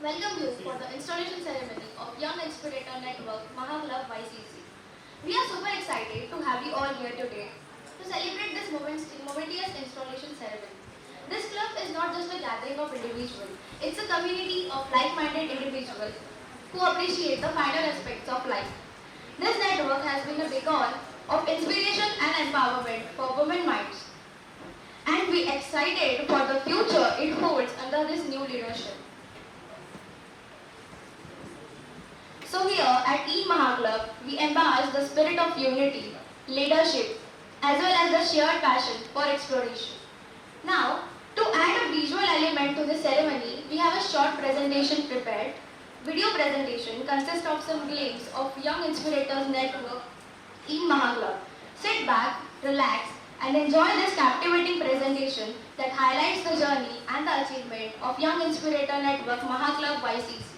welcome you for the installation ceremony of Young Inspirator Network Mahaclub YCC. We are super excited to have you all here today to celebrate this momentous installation ceremony. This club is not just a gathering of individuals, it's a community of like-minded individuals who appreciate the finer aspects of life. This network has been a beacon of inspiration and empowerment for women minds. And we are excited for the future it holds under this new leadership. So here at E Mahaclub, we embrace the spirit of unity, leadership, as well as the shared passion for exploration. Now, to add a visual element to this ceremony, we have a short presentation prepared. Video presentation consists of some glimpse of Young Inspirators Network E Mahaclub. Sit back, relax, and enjoy this captivating presentation that highlights the journey and the achievement of Young Inspirator Network Mahaclub YCC.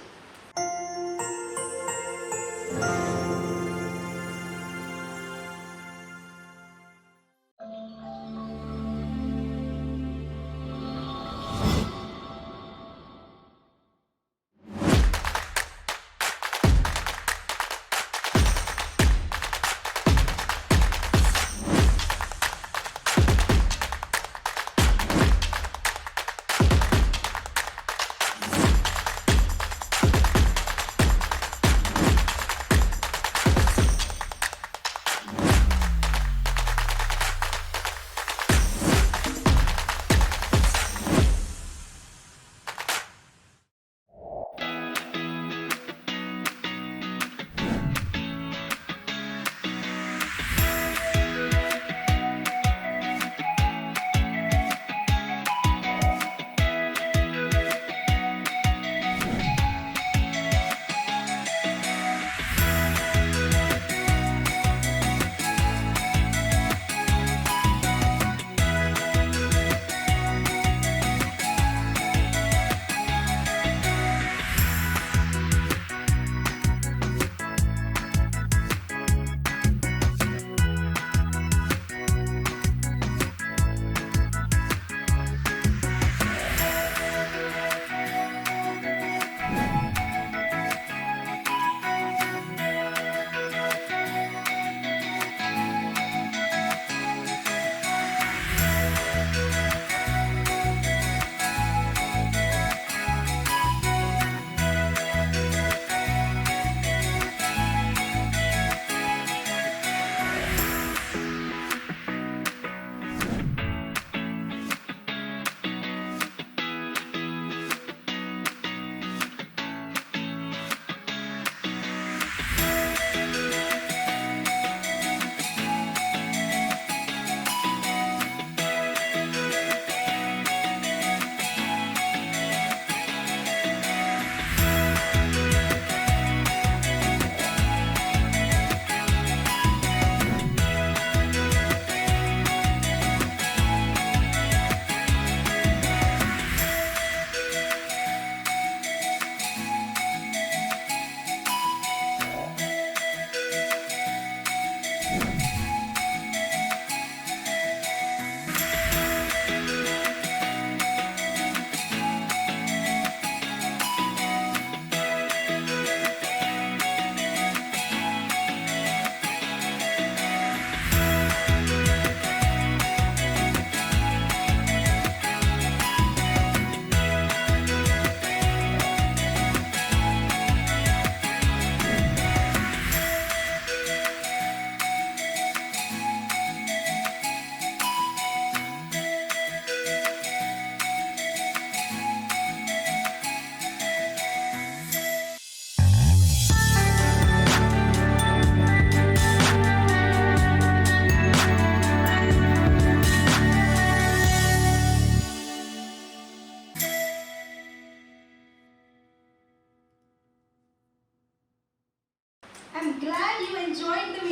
I'm glad you enjoyed the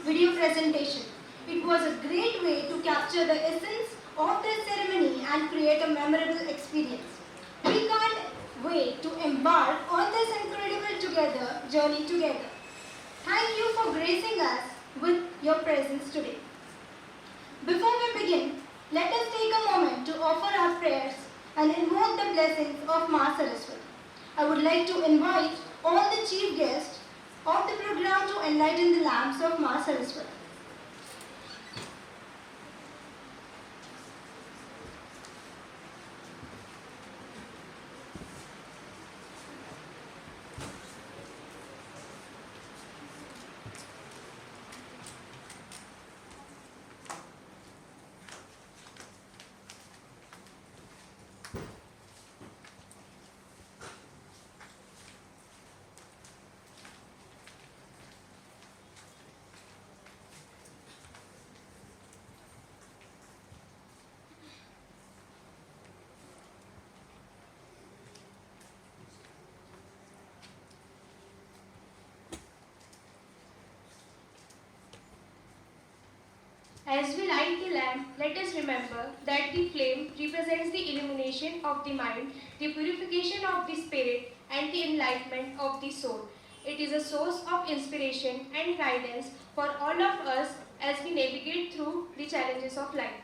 video presentation. It was a great way to capture the essence of this ceremony and create a memorable experience. We can't wait to embark on this incredible journey together. Thank you for gracing us with your presence today. Before we begin, let us take a moment to offer our prayers and invoke the blessings of Ma Saraswati. I would would like to invite all the chief guests of the program to enlighten the lamps of Ma Saraswati. As we light the lamp, let us remember that the flame represents the illumination of the mind, the purification of the spirit, and the enlightenment of the soul. It is a source of inspiration and guidance for all of us as we navigate through the challenges of life.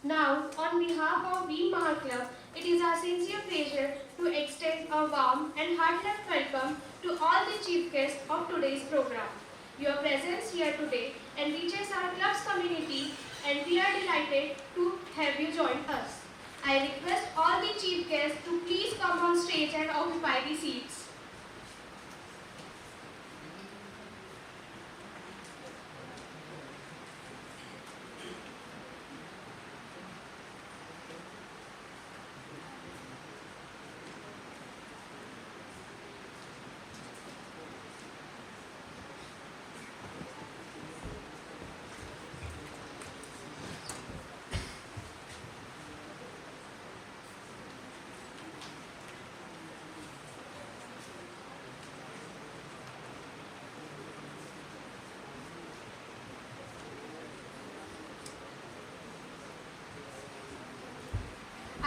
Now, on behalf of We Maha Club, it is our sincere pleasure to extend a warm and heartfelt welcome to all the chief guests of today's program. Your presence here today enriches our club's community and we are delighted to have you join us. I request all the chief guests to please come on stage and occupy the seats.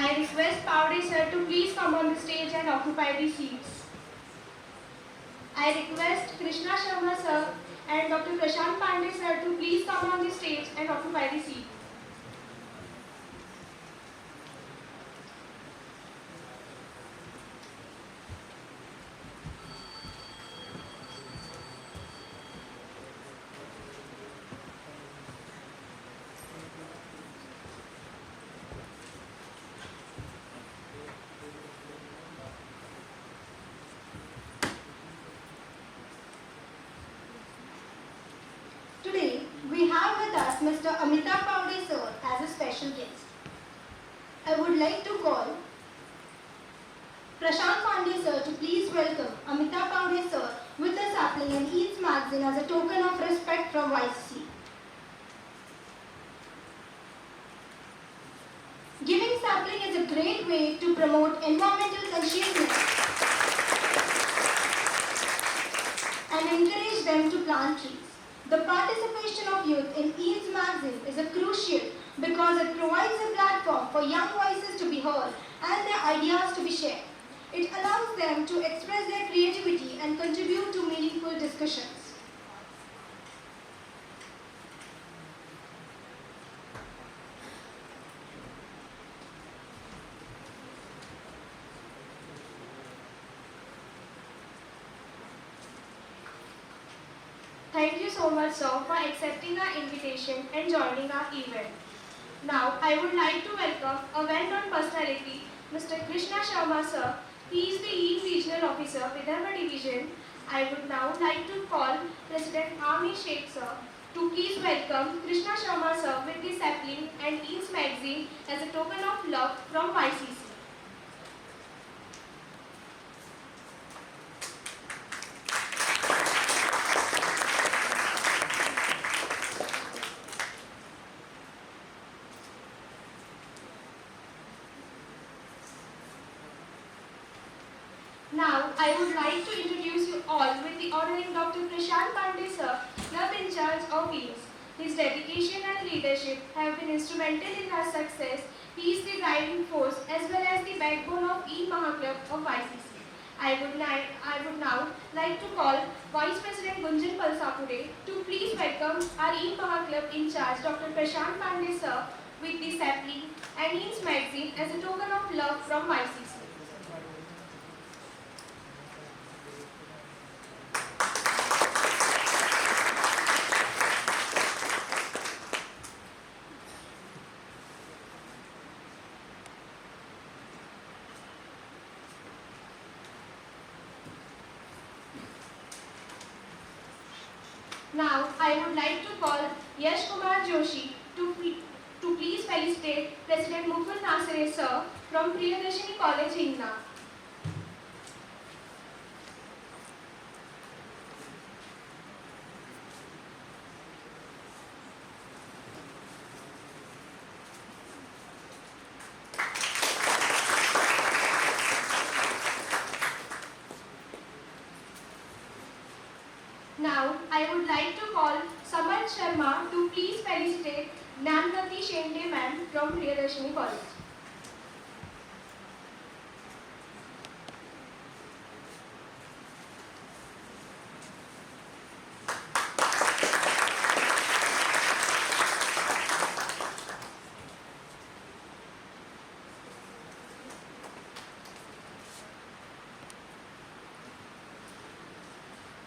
I request Powde sir to please come on the stage and occupy the seats. I request Krishna Sharma sir and Dr. Prashant Pandey sir to please come on the stage and occupy the seat. Today, we have with us Mr. Amitabh Powde sir as a special guest. I would like to call Prashant Pandey sir to please welcome Amitabh Powde sir with a sapling in Eats magazine as a token of respect from YCC. Giving sapling is a great way to promote environmental consciousness and encourage them to plant trees. The participation of youth in Eats magazine is a crucial because it provides a platform for young voices to be heard and their ideas to be shared. It allows them to express their creativity and contribute to meaningful discussions. Thank you so much, sir, for accepting our invitation and joining our event. Now, I would like to welcome a well-known personality, Mr. Krishna Sharma, sir, He is the EAM Regional Officer, Vidarbha Division. I would now like to call President Ami Sheikh sir to please welcome Krishna Sharma sir with the sapling and EAMS magazine as a token of love from YCC. Now, I would like to introduce you all with the honoring Dr. Prashant Pandey sir, club in charge of EAMS. His dedication and leadership have been instrumental in our success. He is the driving force as well as the backbone of EAM Mahaclub of YCC. I would now like to call Vice President Gunjan Palsapure to please welcome our EAM Mahaclub in charge, Dr. Prashant Pandey sir, with the sapling and EAMS magazine as a token of love from YCC. Now, I would like to call Yash Kumar Joshi to please felicitate President Mukul Nasire sir from Priyadarshini College, Hingna. Now, I would like to call Saman Sharma to please felicitate Namrati Shende ma'am from Priyadarshini College.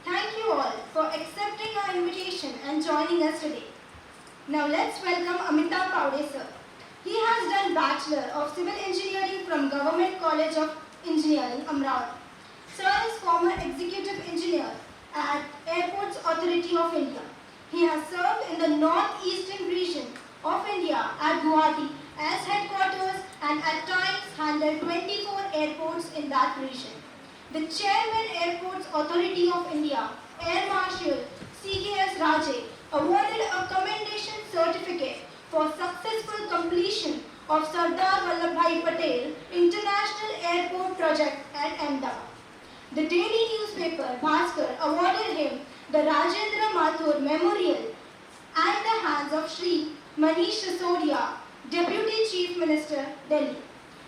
Thank you all for accepting our invitation and joining us today. Now let's welcome Amitabh Paude sir. He has done Bachelor of Civil Engineering from Government College of Engineering, Amravati. Sir is former Executive Engineer at Airports Authority of India. He has served in the North-Eastern region of India at Guwahati as headquarters and at times handled 24 airports in that region. The Chairman Airports Authority of India, Air Marshal C.K.S. Raje, awarded a commendation certificate for successful completion of Sardar Vallabhbhai Patel International Airport Project at Ahmedabad. The daily newspaper Bhaskar awarded him the Rajendra Mathur Memorial at the hands of Shri Manish Sisodia, Deputy Chief Minister, Delhi.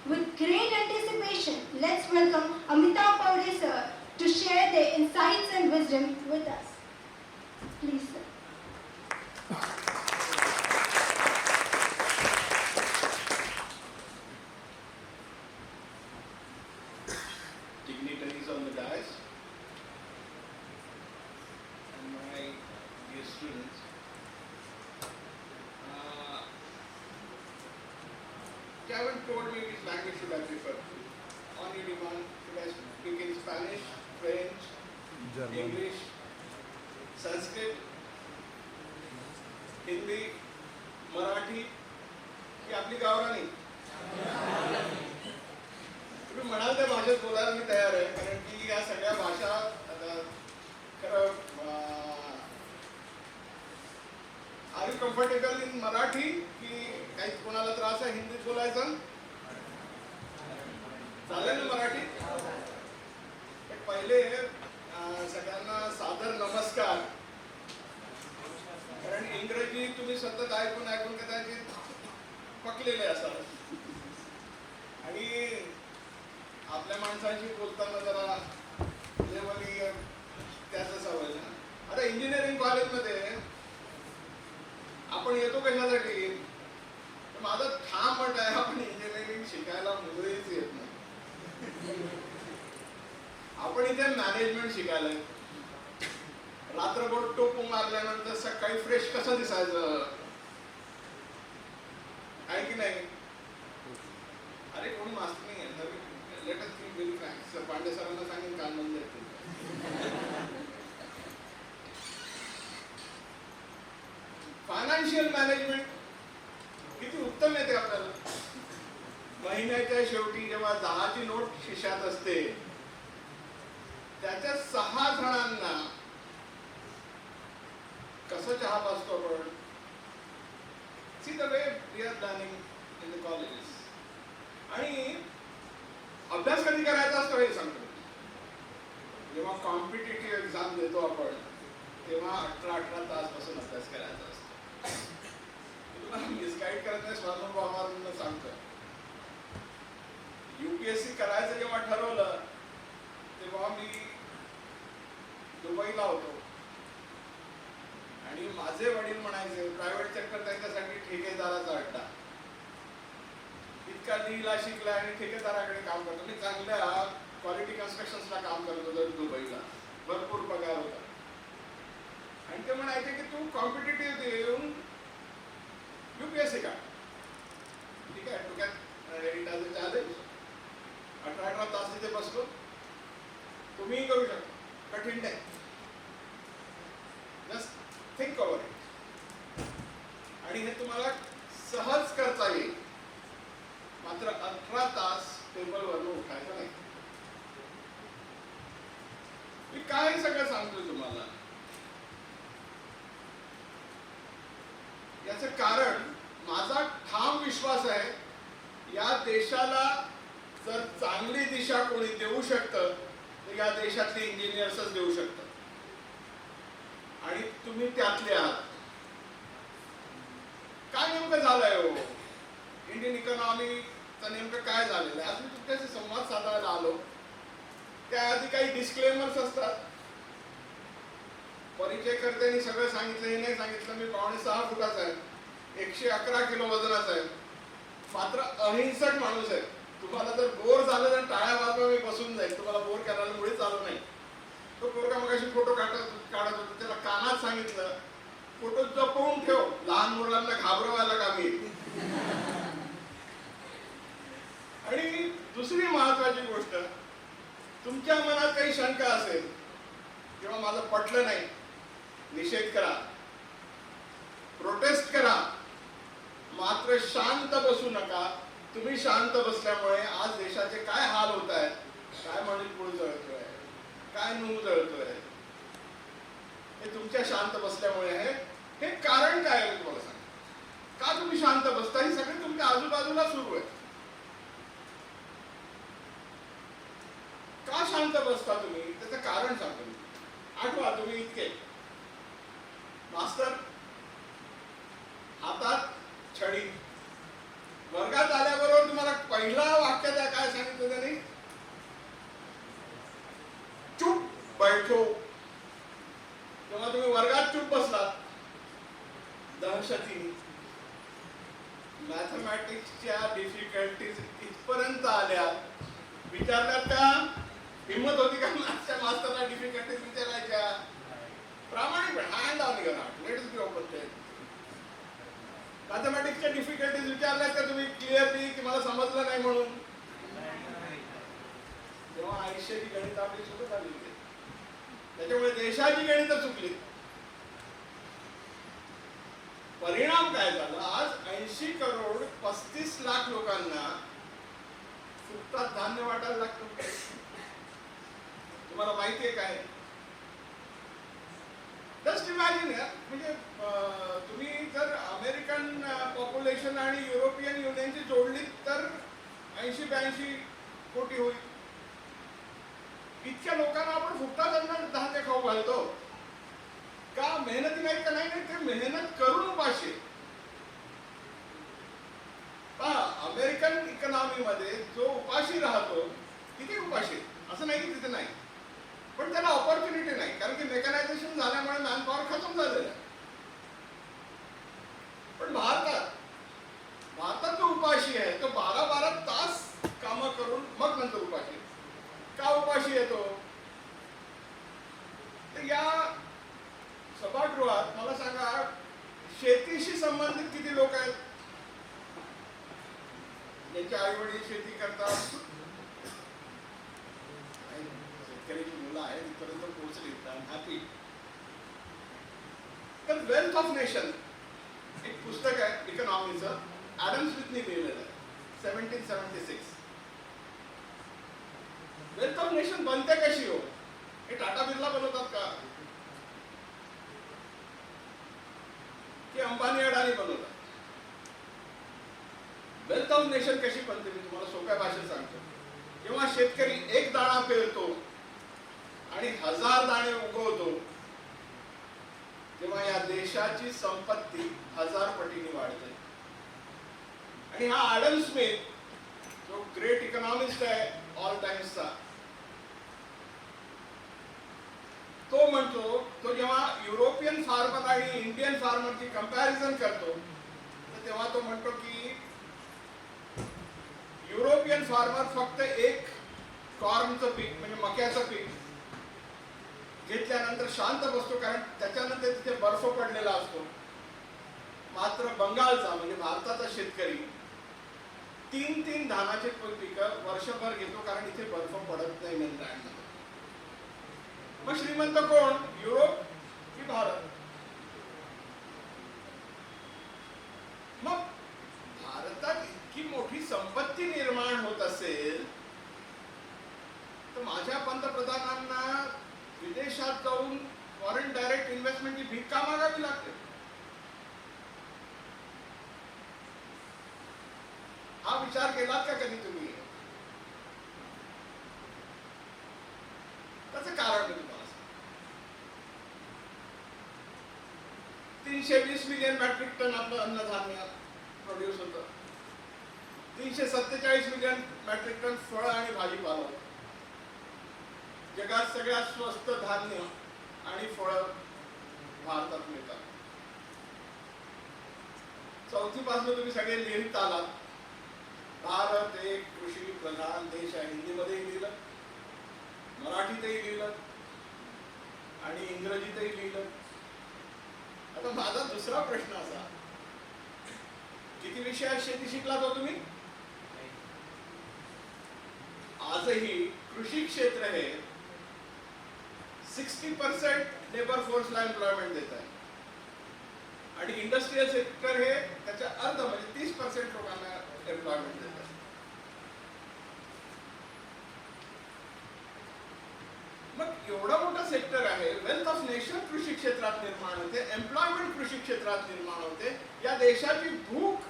With great anticipation, let's welcome Amitabh Paude sir to share their insights and wisdom with us. Please, sir. Dignitaries on the dais and my dear students. Kevin told me which language should I prefer. On your demand, should I speak in Spanish, French, English, Sanskrit, Hindi, Marathi, की आपली गावरानी? तुम्ही म्हणाल त्या भाषेत बोलायला मी तयार आहे, कारण की या सगळ्या भाषा आता खरं are you comfortable in Marathi की काही कोणाला त्रास आहे हिंदीत बोलायचं? चालेल ना मराठी? पहिले सगळ्यांना सादर नमस्कार. कारण इंग्रजी तुम्ही सतत ऐकून ऐकून कदाचित पकलेले असाल आणि आपल्या माणसांशी बोलताना जरा लेवली त्याचं सवय ना. आता इंजिनिअरिंग कॉलेजमध्ये आपण येतो कशासाठी? तर माझा ठाम मत आहे आपण इंजिनिअरिंग शिकायला मुळीच येत नाही. आपण इथे मॅनेजमेंट शिकायला रात्रभर टोपू मारल्यानंतर सकाळी फ्रेश कसं दिसायचं आहे की नाही? अरे कोणी मास्तर नाही आहे. Let us be very frank. Pandey सरांना सांगेन कान बंद आहेत. फायनान्शियल मॅनेजमेंट किती उत्तम येते आपल्याला. महिन्याच्या शेवटी जेव्हा 10ची नोट खिशात असते, त्याच्या 6 जणांना कसं चहा पाजतो आपण. See the way we are learning in the colleges. आणि अभ्यास कधी करायचा असतो हे सांगतो. जेव्हा कॉम्पिटिटिव्ह एक्झाम देतो आपण, तेव्हा 18 तास बसून अभ्यास करायचा असतो. तुम्हाला मिसगाईड करत नाही, स्वानुभवावरून सांगतो. UPSC करायचं जेव्हा ठरवलं, तेव्हा मी दुबईला होतो आणि माझे वडील म्हणायचे प्रायव्हेट सेक्टर त्यांच्यासाठी ठेकेदाराचा अड्डा. इतका लिहिला शिकला आणि ठेकेदाराकडे काम करतो. मी चांगल्या क्वालिटी कन्स्ट्रक्शन्सला काम करत होतो दुबईला, भरपूर पगार होता. आणि ते म्हणायचे की तू कॉम्पिटिटिव्ह देऊन UPSC का. ठीक आहे, तू काय इट ॲज अ चॅलेंज. 18 तास तिथे बसलो. तुम्हीही करू शकता, कठीण नाही. Just think over it. आणि हे तुम्हाला सहज करता येईल. मात्र 18 तास टेबलवरून उठायचं नाही. मी काय सगळं सांगतोय तुम्हाला, याचं कारण माझा ठाम विश्वास आहे, या देशाला जर चांगली दिशा कोणी देऊ शकतं तर या देशातले इंजिनियर्सच देऊ शकतात. आणि तुम्ही त्यातले आहात. काय नेमकं झालंय हो इंडियन इकॉनॉमीचं, नेमकं काय झालेलं आहे. आज मी तुमच्याशी संवाद साधायला आलो. त्याआधी काही डिस्क्लेमर्स असतात. परिचयकर्त्यांनी सगळं सांगितलं, हे नाही सांगितलं. मी 5.6 फुटाचा आहे, 111 किलो वजनाचा आहे, मात्र अहिंसक माणूस आहे. तुम्हाला जर बोर झालं तर टाळ्या वाजवा, मी बसून जाईल. तुम्हाला बोर करायला मुळीच चालू नाही. तो पोरगा मगाशी फोटो काढत होता, त्याला कानात सांगितलं फोटो जपवून ठेव, लहान मुलांना घाबरवायला कामी येईल. आणि दुसरी महत्वाची गोष्ट, तुमच्या मनात काही शंका असेल किंवा माझं पटलं नाही, निषेध करा, प्रोटेस्ट करा, मात्र शांत बसू नका. तुम्ही शांत बसल्यामुळे आज देशाचे काय हाल होत आहेत, काय मणिपूर जळतोय, काय नू जळतोय, हे तुमच्या शांत बसल्यामुळे आहे. हे कारण काय आहे तुम्हाला सांग. का तुम्ही शांत बसता, ही सगळी तुमच्या आजूबाजूला सुरू आहे. का शांत बसता तुम्ही, त्याचं कारण सांगतो मी. आठवा, तुम्ही इतके मास्तर हातात छडी, वर्गात आल्याबरोबर तुम्हाला पहिला वाक्य त्या काय सांगितलं त्यांनी, चूप बैठो. तेव्हा तुम्ही वर्गात चूप बसलात. दहशतीने मॅथमॅटिक्सच्या डिफिकल्टीज इथपर्यंत आल्या. विचारल्यात का, हिंमत होती का मॅथ्सच्या मास्तरला डिफिकल्टीज विचारायच्या. प्रामाणिकपणे hand on your heart, let us be open tell. मॅथमॅटिक्सच्या डिफिकल्टीज विचारल्यात का तुम्ही क्लिअरली की मला समजलं नाही म्हणून. तेव्हा आयुष्याची गणित आपली सुरू झाली. त्याच्यामुळे देशाची गणित चुकली. परिणाम काय झाला, आज 80 करोड 35 लाख लोकांना फुकटात धान्य वाटायला लागतं. तुम्हाला माहिती आहे काय, जस्ट इमॅजिन यार. म्हणजे तुम्ही जर अमेरिकन पॉप्युलेशन आणि युरोपियन युनियनची जोडली तर 80-82 कोटी होईल. इतक्या लोकांना आपण फुकटात अन्न धान्य खाऊ घालतो का. मेहनती नाही का, नाही ते मेहनत करून उपाशी. पहा, अमेरिकन इकॉनॉमीमध्ये जो उपाशी राहतो तिथे उपाशी, असं नाही की तिथे नाही, पण त्याला ऑपॉर्च्युनिटी नाही, कारण की मेकॅनायझेशन झाल्यामुळे मॅनपॉवर खतम झालेलं आहे. पण भारतात जो उपाशी आहे तो 12-12 तास कामं करून मग नंतर उपाशी. का उपाशी येतो, तर या सभागृहात मला सांगा, शेतीशी संबंधित किती लोक आहेत ज्यांचे आई वडील शेती करतात. आहे तिथपर्यंत पोहोचली. I am happy. तर वेल्थ ऑफ नेशन एक पुस्तक आहे इकॉनॉमीचं, ॲडम स्मिथनी लिहिलेलं आहे 1776. वेल्थ ऑफ नेशन बनते कशी हो? हे टाटा बिर्ला बनवतात का की अंबानी अडाणी बनवतात? वेल्थ ऑफ नेशन कशी बनते मी तुम्हाला सोप्या भाषेत सांगतो. जेव्हा शेतकरी एक दाणा पेरतो आणि 1000 दाणे उगवतो, तेव्हा या देशाची संपत्ती 1000 पटीने वाढते. आणि हा ॲडम स्मिथ जो ग्रेट इकॉनॉमिस्ट आहे ऑल टाइम्सचा, तो म्हणतो, तो जेव्हा युरोपियन फार्मर आणि इंडियन फार्मरची कंपॅरिझन करतो, तर तेव्हा तो म्हणतो की युरोपियन फार्मर फक्त एक कॉर्नचं पीक म्हणजे मक्याचं पीक घेतल्यानंतर शांत बसतो, कारण त्याच्यानंतर तिथे बर्फ पडलेला असतो. मात्र बंगालचा म्हणजे भारताचा शेतकरी 3 धानाचे पिकं वर्षभर घेतो, कारण इथे बर्फ पडत नाही मेनलँडमध्ये. मग श्रीमंत कोण? युरोप की भारत? मग भारतात इतकी मोठी संपत्ती निर्माण होत असेल तर माझ्या पंतप्रधानांना विदेशात जाऊन फॉरेन डायरेक्ट इन्व्हेस्टमेंटची भीक का मागावी लागते? हा विचार केलात का कधी तुम्ही? त्याचं कारण मी तुम्हाला सांगतो. 320 मिलियन मेट्रिक टन आपलं अन्नधान्य प्रोड्यूस होतं. 347 मिलियन मेट्रिक टन फळं आणि भाजीपाला होतं. जगात सगळ्यात स्वस्त धान्य आणि फळं भारतात मिळतात. चौथीपासून तुम्ही सगळे लिहित आलात, भारत एक कृषी प्रधान देश आहे. हिंदीमध्येही लिहिलं, मराठीतही लिहिलं आणि इंग्रजीतही लिहिलं. आता माझा दुसरा प्रश्न असा, किती विषयात शेती शिकलात हो तुम्ही? आजही कृषी क्षेत्र हे 60% लेबर फोर्सला एम्प्लॉयमेंट देत आहे आणि इंडस्ट्रियल सेक्टर हे त्याच्या अर्ध म्हणजे 30% लोकांना एम्प्लॉयमेंट देत आहे. मग एवढा मोठा सेक्टर आहे. वेल्थ ऑफ नेशन कृषी क्षेत्रात निर्माण होते, एम्प्लॉयमेंट कृषी क्षेत्रात निर्माण होते. या देशाची भूक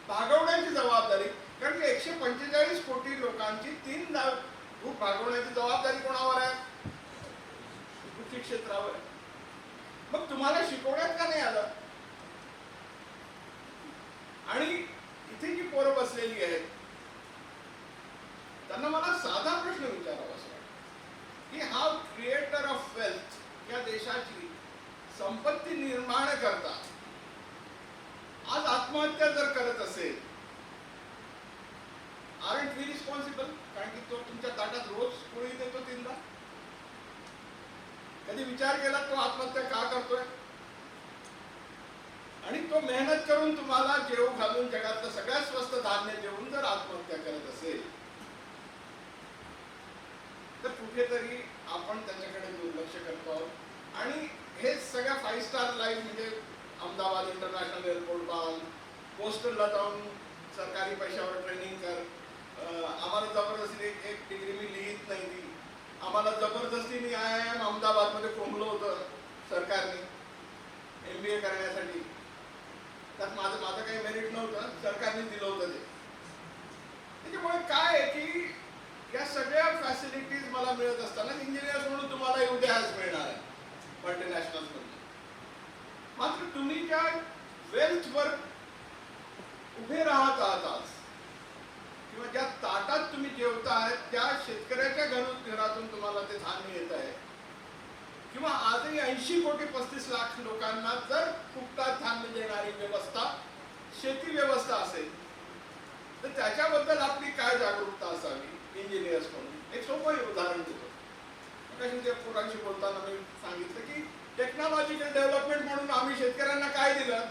भागवण्याची जबाबदारी, कारण की 145 कोटी लोकांची भूक भागवण्याची जबाबदारी कोणावर आहे? कृषी क्षेत्रावर आहे. मग तुम्हाला शिकवण्यात का नाही आलं? आणि इथे जी पोरं बसलेली आहेत त्यांना मला साधा प्रश्न विचारावा असं वाटतं की हा क्रिएटर ऑफ वेल्थ या देशाची संपत्ती निर्माण करता आज आत्महत्या जर करत असेल, आरंट वी रिस्पॉन्सिबल? कारण की तो तुमच्या ताटात रोज पोळी देतो 3दा. कधी विचार केला तो आत्महत्या का करतोय? आणि तो मेहनत करून तुम्हाला जेव घालून जगातलं सगळ्यात स्वस्त धान्य देऊन जर आत्महत्या करत असेल तर कुठेतरी आपण त्याच्याकडे दुर्लक्ष करतो आहोत. आणि हे सगळ्या 5 स्टार लाईफ म्हणजे अहमदाबाद इंटरनॅशनल एअरपोर्ट बांध, पोस्टलला जाऊन सरकारी पैशावर ट्रेनिंग कर, आम्हाला जबरदस्ती एक डिग्री मी लिहित नाही ती, आम्हाला जबरदस्तीने IIM अहमदाबादमध्ये कोंबलं होतं सरकारने MBA करण्यासाठी. त्यात माझं काही मेरिट नव्हतं, सरकारने दिलं होतं ते. त्याच्यामुळे काय आहे की या सगळ्या फॅसिलिटीज मला मिळत असताना इंजिनियर्स म्हणून तुम्हाला उद्याच मिळणार आहे मल्टीनॅशनल मध्ये. मात्र तुम्ही ज्या वेल्थवर उभे राहत आहात आज, किंवा ज्या ताटात तुम्ही जेवताय त्या शेतकऱ्याच्या घरातून तुम्हाला ते धान्य येत आहे, किंवा आजही 80 कोटी 35 लाख लोकांना जर फुकटात धान्य देणारी व्यवस्था शेती व्यवस्था असेल तर त्याच्याबद्दल आपली काय जागरूकता असावी इंजिनियर्स म्हणून? एक सोपं उदाहरण देतो. मगाशी त्या पोरांशी बोलताना मी सांगितलं की टेक्नॉलॉजिकल डेव्हलपमेंट म्हणून आम्ही शेतकऱ्यांना काय दिलं?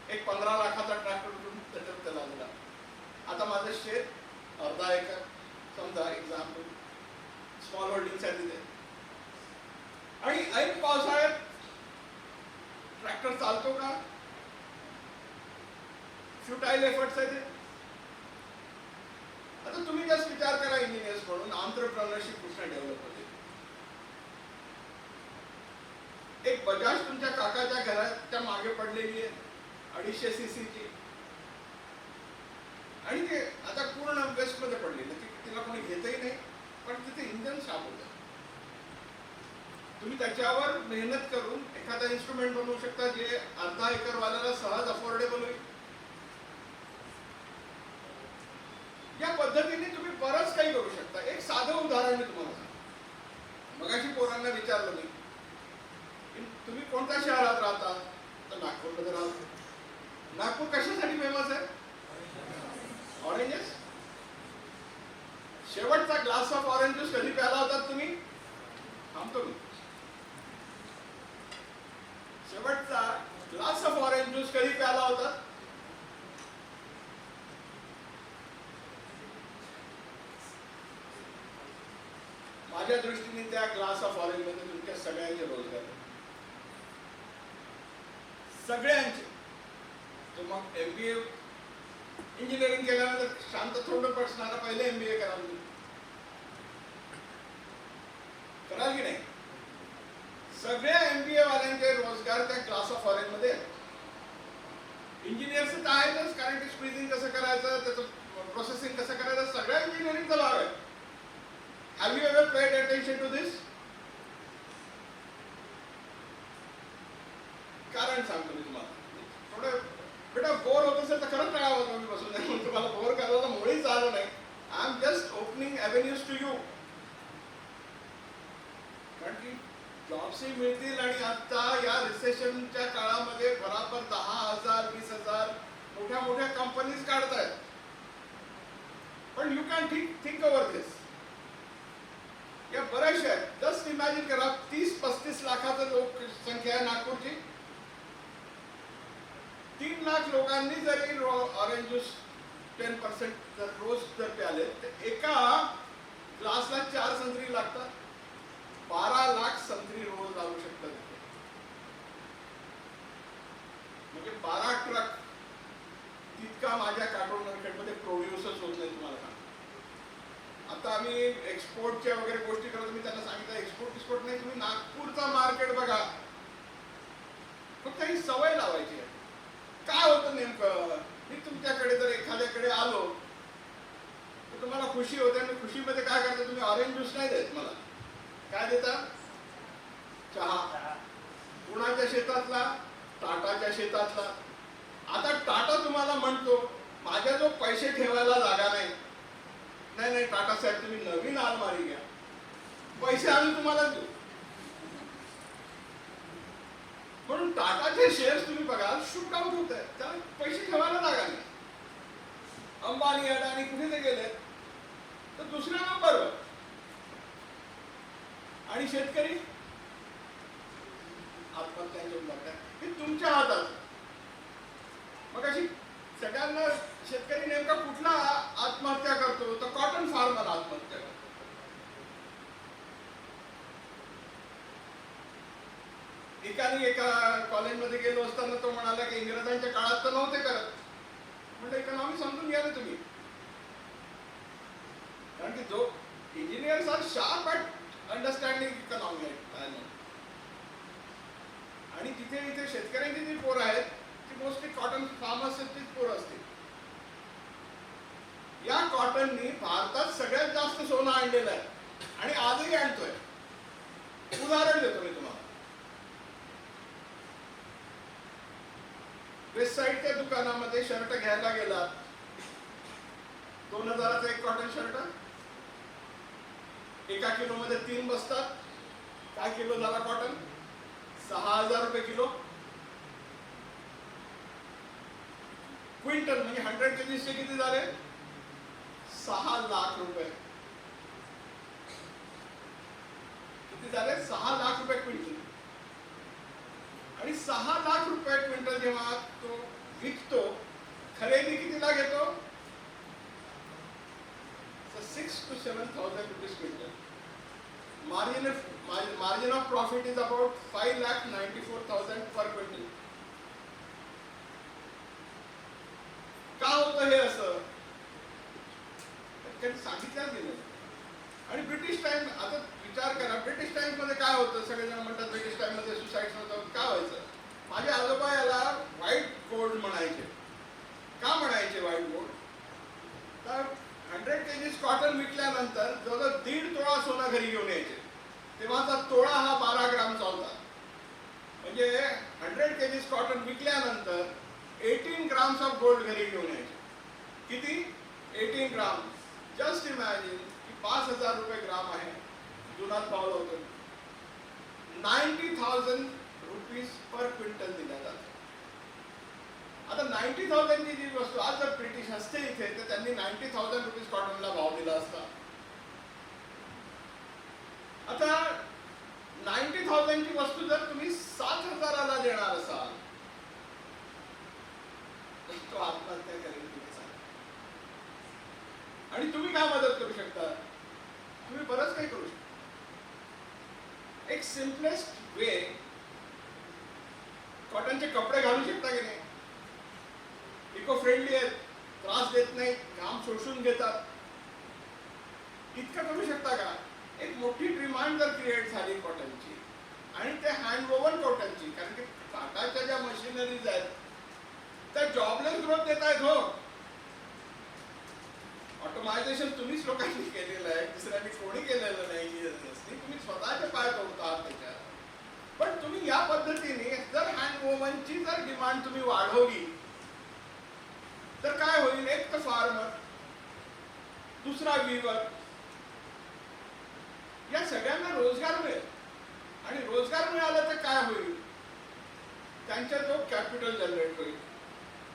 एक 15 लाखाचा ट्रॅक्टर त्याच्यात त्याला दिला. आता माझं शेत 1/2 एकर समजा एक्झाम्पल स्मॉल होल्डिंगसाठी दे, आणि ऐन पावसाळ्यात ट्रॅक्टर चालतो का? फ्युटाईल एफर्ट्स आहे ते. आता तुम्ही जस्ट विचार करा इंजिनियर्स म्हणून आंतरप्रेन्योरशिप कुठे डेव्हलप होते. एक बजाज तुमच्या काकाच्या घराच्या मागे पडलेली आहे 250 cc ची, आणि ते आता पूर्ण वेस्ट मध्ये पडलेली, तिला कोणी घेतही नाही, पण तिथे इंजन शाप होतं. तुम्ही त्याच्यावर मेहनत करून एखादा इन्स्ट्रुमेंट बनवू शकता जे अर्धा एकर वाल्याला सहज अफोर्डेबल होईल. या पद्धतीने तुम्ही बरंच काही करू शकता. एक साधं उदाहरण मी तुम्हाला सांगतो. मगाशी पोरांना विचारलं मी, तुम्ही कोणत्या शहरात राहता? तर नागपूरमध्ये राहतो. नागपूर कशासाठी फेमस आहे? ऑरेंजेस. शेवटचा ग्लास ऑफ ऑरेंज ज्यूस कधी प्याला होता तुम्ही? थांबतो मी. शेवटचा ग्लास ऑफ ऑरेंज ज्यूस कधी प्याला होता? माझ्या दृष्टीने त्या ग्लास ऑफ ऑरेंज मध्ये तुमच्या सगळ्यांचे रोजगार, सगळ्यांचे. तो मग MBA इंजिनिअरिंग केल्यानंतर शांत थोडं बसणारा पहिले MBA करा, कराल की नाही? सगळ्या MBA वाल्यांचे रोजगार त्या ग्लास ऑफ ऑरेंज मध्ये आहेत. इंजिनियर्स तर आहेतच, कारण की स्क्वीजिंग कसं करायचं, त्याचं प्रोसेसिंग कसं करायचं, सगळ्या इंजिनिअरिंगचा भाग आहे. Have you ever paid attention to this? कारण सांगतो मी तुम्हाला. थोडं बेटा बोर होत असेल तर खरंच टाळावं तुम्ही बसून नाही, तुम्हाला बोर करायला मुळीच आलं नाही. I am just opening avenues to you. कारण की जॉब्सही मिळतील, आणि आता या रिसेशनच्या काळामध्ये बराबर 10,000 20,000 मोठ्या मोठ्या कंपनीज काढतायत. पण यू कॅन थिंक ओव्हर दिस. या बऱ्याचशा आहेत. जस्ट इमॅजिन करा 30-35 लाखाचं लोकसंख्या आहे नागपूरची. 3 लाख लोकांनी जरी ऑरेंज ज्यूस 10% जर रोज जर प्याले तर एका ग्लासला 4 संत्री लागतात. 12 लाख संत्री रोज लावू शकतात. म्हणजे 12 ट्रक तितका माझ्या कार्टून मार्केटमध्ये प्रोड्यूसच होत नाही. तुम्हाला सांग, आता आम्ही एक्सपोर्टच्या वगैरे गोष्टी करतो. मी त्यांना सांगितलं एक्सपोर्ट नाही, तुम्ही नागपूरचा मार्केट बघा. फक्त ही सवय लावायची आहे. काय होतं नेमकं, मी तुमच्याकडे जर एखाद्याकडे आलो तर तुम्हाला खुशी होते, आणि खुशीमध्ये काय करता तुम्ही? ऑरेंज ज्यूस नाही देत मला. काय देता? चहा. कुणाच्या शेतातला? टाटाच्या शेतातला. आता टाटा तुम्हाला म्हणतो माझ्या जो पैसे ठेवायला जागा नाही. नाही टाटा साहेब, तुम्ही नवीन अलमारी घ्या, पैसे आम्ही तुम्हाला देऊ. म्हणून टाटाचे शेअर्स तुम्ही बघा शूट आउट होत आहे, त्याला पैसे ठेवायला जागा नाही. अंबानी अडाणी कुठे ते गेले तर दुसऱ्या नंबरवर. आणि शेतकरी आत्महत्यांच्या लागतात. हे तुमच्या हातात. मग अशी सगळ्यांना शेतकरी नेमका कुठला आत्महत्या करतो? तर कॉटन फार्मर आत्महत्या करतो. एका कॉलेजमध्ये गेलो असताना तो म्हणाला की इंग्रजांच्या काळात तर नव्हते करत. म्हणजे इकॉनॉमी समजून घ्या ना तुम्ही. कारण की जो engineers are sharp at understanding economy आहे. आणि तिथे इथे शेतकऱ्यांची जी पोरं आहेत ती मोस्टली कॉटन फार्मर्सचीच पोरं असतील. या कॉटननी भारतात सगळ्यात जास्त सोनं आणलेलं आहे, आणि आजही आणतोय. उदाहरण देतो मी तुम्हाला. वेस्ट साईडच्या दुकानामध्ये शर्ट घ्यायला गेला, 2000चा एक कॉटन शर्ट, 1 किलो मध्ये 3 बसतात. काय किलो झाला कॉटन? 6,000 रुपये किलो. क्विंटल म्हणजे 100 kg किती झाले? 6 लाख रुपये. किती झाले? 6 लाख रुपये क्विंटल. आणि 6 लाख रुपये क्विंटल जेव्हा तो विकतो, खरेदी कितीला घेतो? 6,000 to 7,000 रुपये quintal. margin of profit is about 5,94,000 per quintal. का होतं हे असं? कारण सांगितलं गेलं. आणि ब्रिटिश टाइम, आता विचार करा, ब्रिटिश टाइम्स मध्ये काय होतं? सगळेजण म्हणतात ब्रिटिश टाइम मध्ये सुसाईड होतं. काय व्हायचं? माझे आजोबा याला व्हाईट गोल्ड म्हणायचे. का म्हणायचे व्हाईट गोल्ड? तर 100 kgs कॉटन विकल्यानंतर जवळजवळ 1.5 तोळा सोनं घरी घेऊन यायचे. तेव्हाचा तोळा हा 12 ग्रामचा होता. म्हणजे 100 kgs कॉटन विकल्यानंतर 18 grams ऑफ गोल्ड घरी घेऊन यायचे. किती? 18 ग्राम. जस्ट इमॅजिन की 5,000 रुपये ग्राम आहे. जुनात भाव होतो 90,000 रुपीज पर क्विंटल दिला जातो. आता 90,000 ची जी वस्तू आज जर ब्रिटिश असते इथे तर त्यांनी 90,000 रुपीज कॉटनला भाव दिला असता. आता 90,000 ची वस्तू जर तुम्ही 7,000ला देणार असाल तो आत्महत्या करेल तुम्ही सांगा. आणि तुम्ही काय मदत करू शकता? तुम्ही बरंच काही करू शकता. एक सिम्पलेस्ट वे, कॉटनचे कपडे घालू शकता की नाही? इको फ्रेंडली आहेत, त्रास देत नाही, घाम शोषून घेतात. इतकं करू शकता का? एक मोठी डिमांड जर क्रिएट झाली कॉटनची आणि ते हँड वोवन कॉटनची, कारण की टाटाच्या ज्या मशिनरीज आहेत त्या जॉबलेस ग्रोथ देत आहेत. हो, ऑटोमायझेशन तुम्हीच लोकांनी केलेलं आहे, दुसऱ्यांनी कोणी केलेलं नाही. तुम्ही स्वतःच्या पायात होत आहात त्याच्यात. पण तुम्ही या पद्धतीने जर हँड वोमनची जर डिमांड तुम्ही वाढवली तर काय होईल? एक तर फार्मर, दुसरा वीवर, या सगळ्यांना रोजगार मिळेल. आणि रोजगार मिळाला तर काय होईल? त्यांच्या जो कॅपिटल जनरेट होईल,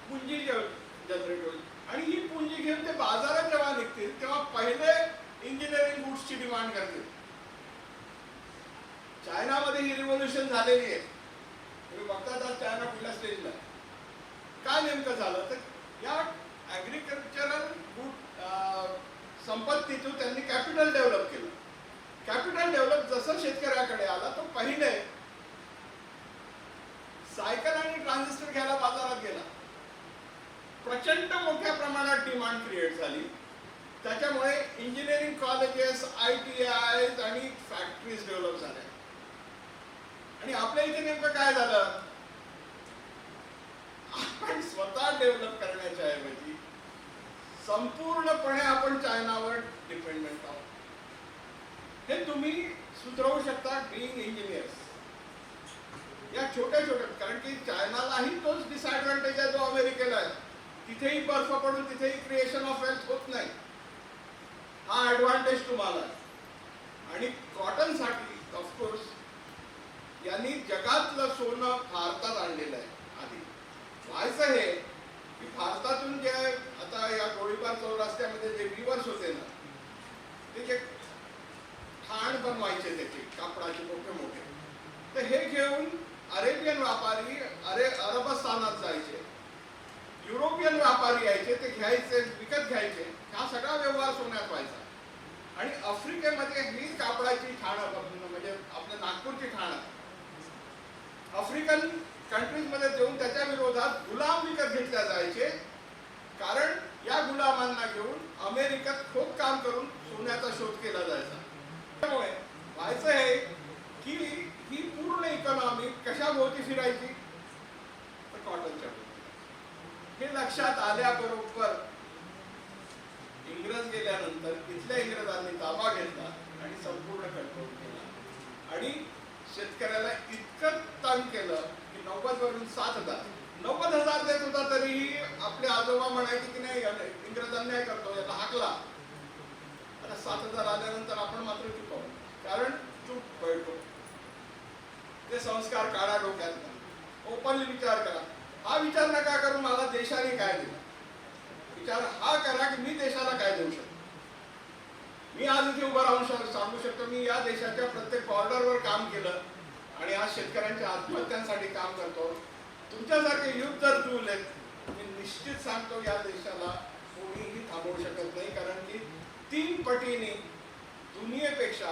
पुंजी जनरेट होईल. आणि ही पुंजी घेऊन ते बाजारात जेव्हा निघतील तेव्हा पहिले इंजिनिअरिंग गुड्सची डिमांड करतील. चायनामध्ये ही रिव्होल्युशन झालेली आहे. तुम्ही बघतात आज चायना कुठल्या स्टेजला. काय नेमकं झालं? तर या ऍग्रिकल्चरल गुड संपत्तीतून त्यांनी कॅपिटल डेव्हलप केलं. कॅपिटल डेव्हलप जसं शेतकऱ्याकडे आला तो पहिले सायकल आणि ट्रान्झिस्टर घ्यायला बाजारात गेला. प्रचंड मोठ्या प्रमाणात डिमांड क्रिएट झाली. त्याच्यामुळे इंजिनिअरिंग कॉलेजेस, ITIs आणि फॅक्टरीज डेव्हलप झाल्या. आणि आपल्या इथे नेमकं काय झालं? आपण स्वतः डेव्हलप करण्याच्या ऐवजी संपूर्णपणे आपण चायनावर डिपेंडेंट आहोत. हे तुम्ही सुधरवू शकता बीइंग इंजिनियर्स. या छोट्या छोट्या, कारण की चायनालाही तोच डिसएडव्हान्टेज आहे जो अमेरिकेला आहे. तिथेही बर्फ पडून तिथेही क्रिएशन ऑफ वेल्थ होत नाही. हा ऍडव्हान्टेज तुम्हाला आहे. आणि कॉटनसाठी ऑफकोर्स यांनी जगातलं सोनं भारतात आणलेलं आहे. आधी व्हायचं हे की भारतातून जे आता या गोळीबार चौरस्त्यामध्ये जे विवर्स होते ना, ते जे ठाण बनवायचे त्याचे कापडाचे मोठे मोठे, तर हे घेऊन अरेबियन व्यापारी अरबस्थानात जायचे, युरोपियन व्यापारी यायचे, ते घ्यायचे, विकत घ्यायचे. हा सगळा व्यवहार सोन्यात व्हायचा. आणि आफ्रिकेमध्ये ही कापडाची ठाणं, म्हणजे आपल्या नागपूरची ठाणं आफ्रिकन कंट्रीज मध्ये देऊन त्याच्या विरोधात गुलाम विकत घेतल्या जायचे. कारण या गुलामांना घेऊन अमेरिकेत खूप काम करून सोन्याचा शोध केला जायचा. त्यामुळे व्हायचं हे की ही पूर्ण इकॉनॉमी कशाभोवती फिरायची? तर कॉटनच्या भोवती. हे लक्षात आल्याबरोबर इंग्रज गेल्यानंतर इथल्या इंग्रजांनी ताबा घेतला आणि संपूर्ण कंट्रोल केला. आणि शेतकऱ्याला इतकं तंग केलं की 90 वरून 7,000, 90,000 देत होता तरीही आपले आजोबा म्हणायचे की नाही, इंग्रज अन्याय करतो, याला हाकला. आता 7,000 आल्यानंतर आपण मात्र चुकवू, कारण चूक पळतो. ते संस्कार काढा डोक्यात. ओपनली विचार करा. हा विचार नका करू मला देशाने काय दिलं. विचार हा करा की मी देशाला काय देऊ शकतो. मी आज इथे उभं राहून सांगू शकतो मी या देशाच्या प्रत्येक बॉर्डरवर काम केलं आणि आज शेतकऱ्यांच्या आत्महत्यांसाठी काम करतो. तुमच्यासारखे युथ जर जुळले, मी निश्चित सांगतो या देशाला कोणीही थांबवू शकत नाही. कारण की 3 पटीने दुनियेपेक्षा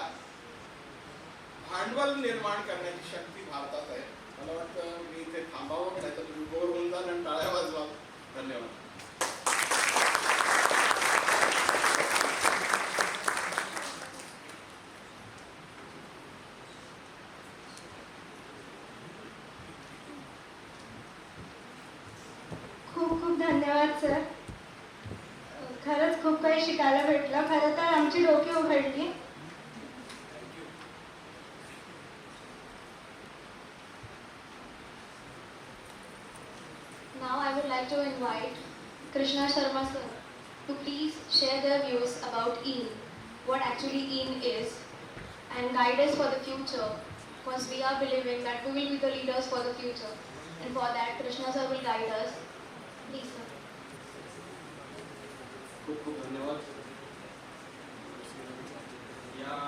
भांडवल निर्माण करण्याची शक्ती भारतात आहे. मला वाटतं मी इथे थांबावं, नाही तर तुम्ही बोर होऊन जाल आणि टाळ्या वाजवा. धन्यवाद. खूप खूप धन्यवाद सर. खरंच खूप काही शिकायला भेटलं. खरं तर आमची डोकी उघडली. Now I would like to invite Krishna Sharma sir to please share their views about EAN, what actually EAN is, and guide us for the future, because we are believing that we will be the leaders for the future. And for that, Krishna sir will guide us. Please sir. खूप खूप धन्यवाद. या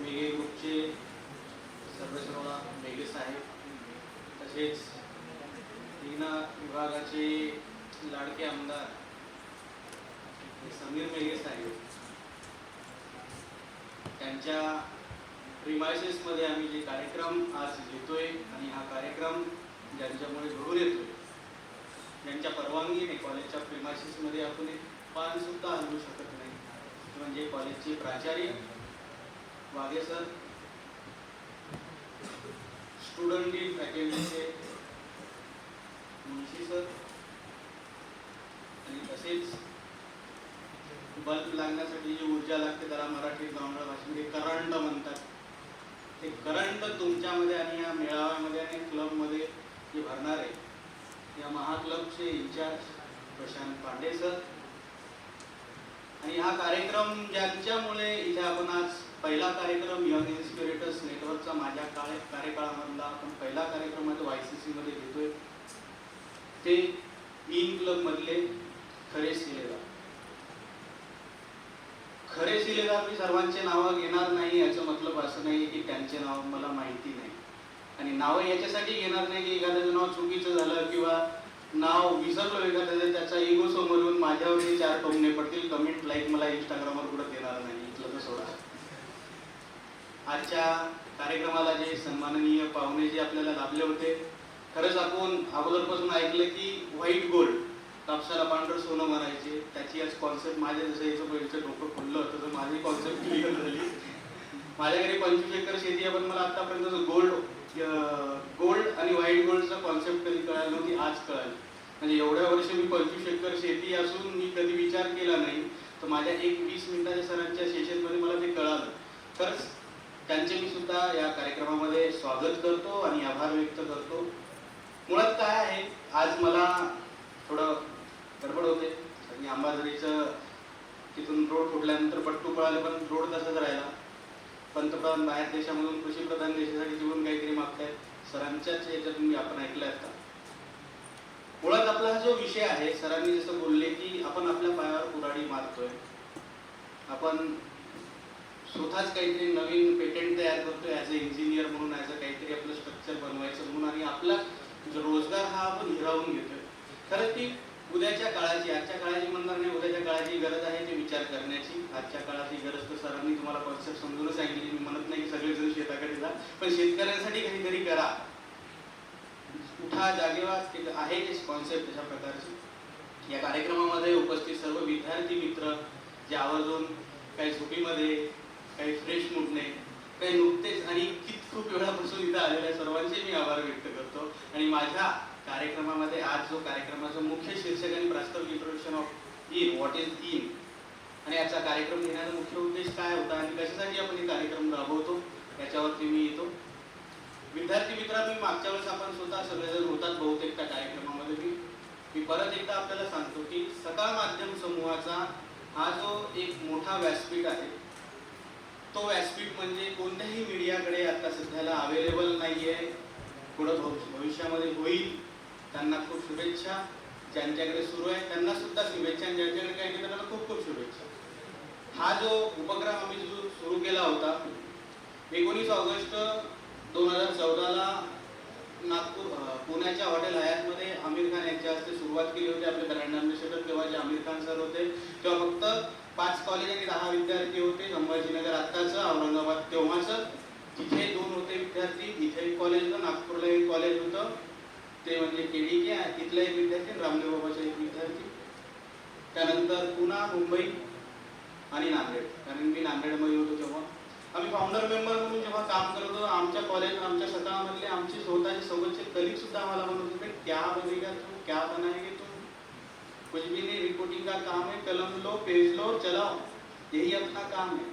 मेघे ग्रुपचे सर्व मेघे साहेब, तसेच तीन विभागाचे लाडके आमदार समीर मेघे साहेब, त्यांच्या प्रिमायसेसमध्ये आम्ही जे कार्यक्रम आज घेतोय आणि हा कार्यक्रम ज्यांच्यामुळे घडून येतोय, ज्यांच्या परवानगीने कॉलेजच्या प्रिमायसेसमध्ये आपण एक पान सुद्धा हलवू शकत नाही, म्हणजे कॉलेजचे प्राचार्य वाघे सर, स्टुडंट लीड फॅकल्टीचे मुंशी सर, आणि तसेच बल्ब लागण्यासाठी जी ऊर्जा लागते त्याला मराठी गावंढळ भाषेमध्ये करंट म्हणतात. ते करंट तुमच्यामध्ये आणि या मेळाव्यामध्ये आणि क्लबमध्ये जे भरणार आहे, या महाक्लबचे इन्चार्ज प्रशांत पांडे सर, आणि हा कार्यक्रम ज्यांच्यामुळे इथे आपण आज पहिला कार्यक्रम यंग इन्स्पिरेटर्स नेटवर्कचा माझ्या कार्यकाळामधला आपण पहिला कार्यक्रम आहे तो YCC मध्ये घेतोय, ते EAN क्लबमधले खरे शिलेदार. खरे शिलेदार मी सर्वांचे नावं घेणार नाही, याचं मतलब असं नाही की त्यांचे नाव मला माहिती नाही, आणि नावं याच्यासाठी घेणार नाही की एखाद्याचं नाव चुकीचं झालं किंवा नाव विसरलो एखाद्याचं, त्याचा इगो समोर येऊन माझ्यावरती 4 टोमणे पडतील, कमेंट लाईक मला इंस्टाग्रामवर कुठं देणार नाही, इथलं तर सोडा. आजच्या कार्यक्रमाला जे सन्माननीय पाहुणे जे आपल्याला लाभले होते, खरंच आपण अगोदरपासून ऐकलं की व्हाईट गोल्ड, कापसाला पांढरं सोनं म्हणायचे, त्याची आज कॉन्सेप्ट माझ्या जसं याचं पहिलं डोकं खुललं होतं तर माझी कॉन्सेप्ट क्लिअर झाली. माझ्याकडे 25 एकर शेती आहे, पण मला आतापर्यंत गोल्ड आणि व्हाईट गोल्डचा कॉन्सेप्ट कधी कळायला नव्हती, आज कळाली. म्हणजे एवढ्या वर्ष मी 25 एकर शेती असून मी कधी विचार केला नाही, तर माझ्या 20 मिनिटाच्या सरांच्या सेशनमध्ये मला ते कळालं. खरंच त्यांचे मी सुद्धा या कार्यक्रमामध्ये स्वागत करतो आणि आभार व्यक्त करतो. मुळात काय आहे, आज मला थोडं गडबड होते आणि अंबाझरीचं तिथून रोड फुटल्यानंतर पट्टू पळाले, पण रोड तसाच राहिला. पंतप्रधान बाहेर देशामधून कृषीप्रधान देशासाठी जीवन काहीतरी मागतायत, सरांच्याच याच्यातून मी आपण ऐकलं आता. मुळात आपला हा जो विषय आहे, सरांनी जसं बोलले की आपण आपल्या पायावर कुऱ्हाडी मारतोय, आपण स्वतःच काहीतरी नवीन पेटेंट तयार करतोय ॲज अ इंजिनियर म्हणून, ॲज अ काहीतरी आपलं स्ट्रक्चर बनवायचं म्हणून, आणि आपला जो रोजगार हा आपण हिरावून घेतोय. खरं ती उद्याच्या काळाची, आजच्या काळाची म्हणणार नाही, उद्याच्या काळाची गरज आहे ते विचार करण्याची. आजच्या काळाची गरज तर सरांनी तुम्हाला कॉन्सेप्ट समजून सांगितली. मी म्हणत नाही की सगळेजण शेताकडे जा, पण शेतकऱ्यांसाठी काहीतरी करा, उठा जागेवर आहे ते कॉन्सेप्ट तशा प्रकारची. या कार्यक्रमामध्ये उपस्थित सर्व विद्यार्थी मित्र जे आवर्जून काही झोपीमध्ये, काही फ्रेश मूडने, काही नुकतेच आणि खूप वेळापासून इथं आलेल्या सर्वांचे मी आभार व्यक्त करतो. आणि माझ्या कार्यक्रमामध्ये आज जो कार्यक्रमाचं मुख्य शीर्षक आणि प्रास्ताविक introduction of EAN, what is EAN, आणि याचा कार्यक्रम घेण्याचा मुख्य उद्देश काय होता आणि कशासाठी आपण हे कार्यक्रम राबवतो याच्यावरती मी येतो. विद्यार्थी मित्रांनो, मागच्या वेळेस आपण स्वतः सगळेजण होतात बहुतेक त्या कार्यक्रमामध्ये. मी परत एकदा आपल्याला सांगतो की सकाळ माध्यम समूहाचा हा जो एक मोठा व्यासपीठ आहे, तो व्यासपीठ म्हणजे कोणत्याही मीडियाकडे आता सध्याला अवेलेबल नाही आहे, पुढं भविष्यामध्ये होईल. त्यांना खूप शुभेच्छा. ज्यांच्याकडे सुरू आहे त्यांना सुद्धा शुभेच्छा, आणि ज्यांच्याकडे काही नाही त्यांना खूप खूप शुभेच्छा. हा जो उपक्रम आम्ही जो सुरू केला होता 19 ऑगस्ट 2014ला पुण्याच्या हॉटेल हयातमध्ये आमिर खान यांच्या हस्ते सुरुवात केली होती. आपले ब्रँड अँबॅसेडर तेव्हा जे आमिर खान सर होते, तेव्हा फक्त 5 कॉलेज आणि 10 विद्यार्थी होते. संभाजीनगर आत्ताचं, औरंगाबाद तेव्हाचं, ते म्हणजे केडी के तिथला एक विद्यार्थी आणि रामदेव बाबाचा एक विद्यार्थी. त्यानंतर पुन्हा मुंबई आणि नांदेड, कारण मी नांदेडमध्ये होतो तेव्हा आम्ही फाउंडर मेंबर म्हणून जेव्हा काम करत होतो, आमच्या कॉलेज आमच्या शाखामधले आमचे स्वतःचे सोबतचे कलिग सुद्धा आम्हाला म्हणत होते क्या बनेगा तुम, क्या बनाएंगे तुम, कुछ भी नहीं, रिपोर्टिंग का काम है, कलम लो पेज लो चलाओ, यही अपना काम है.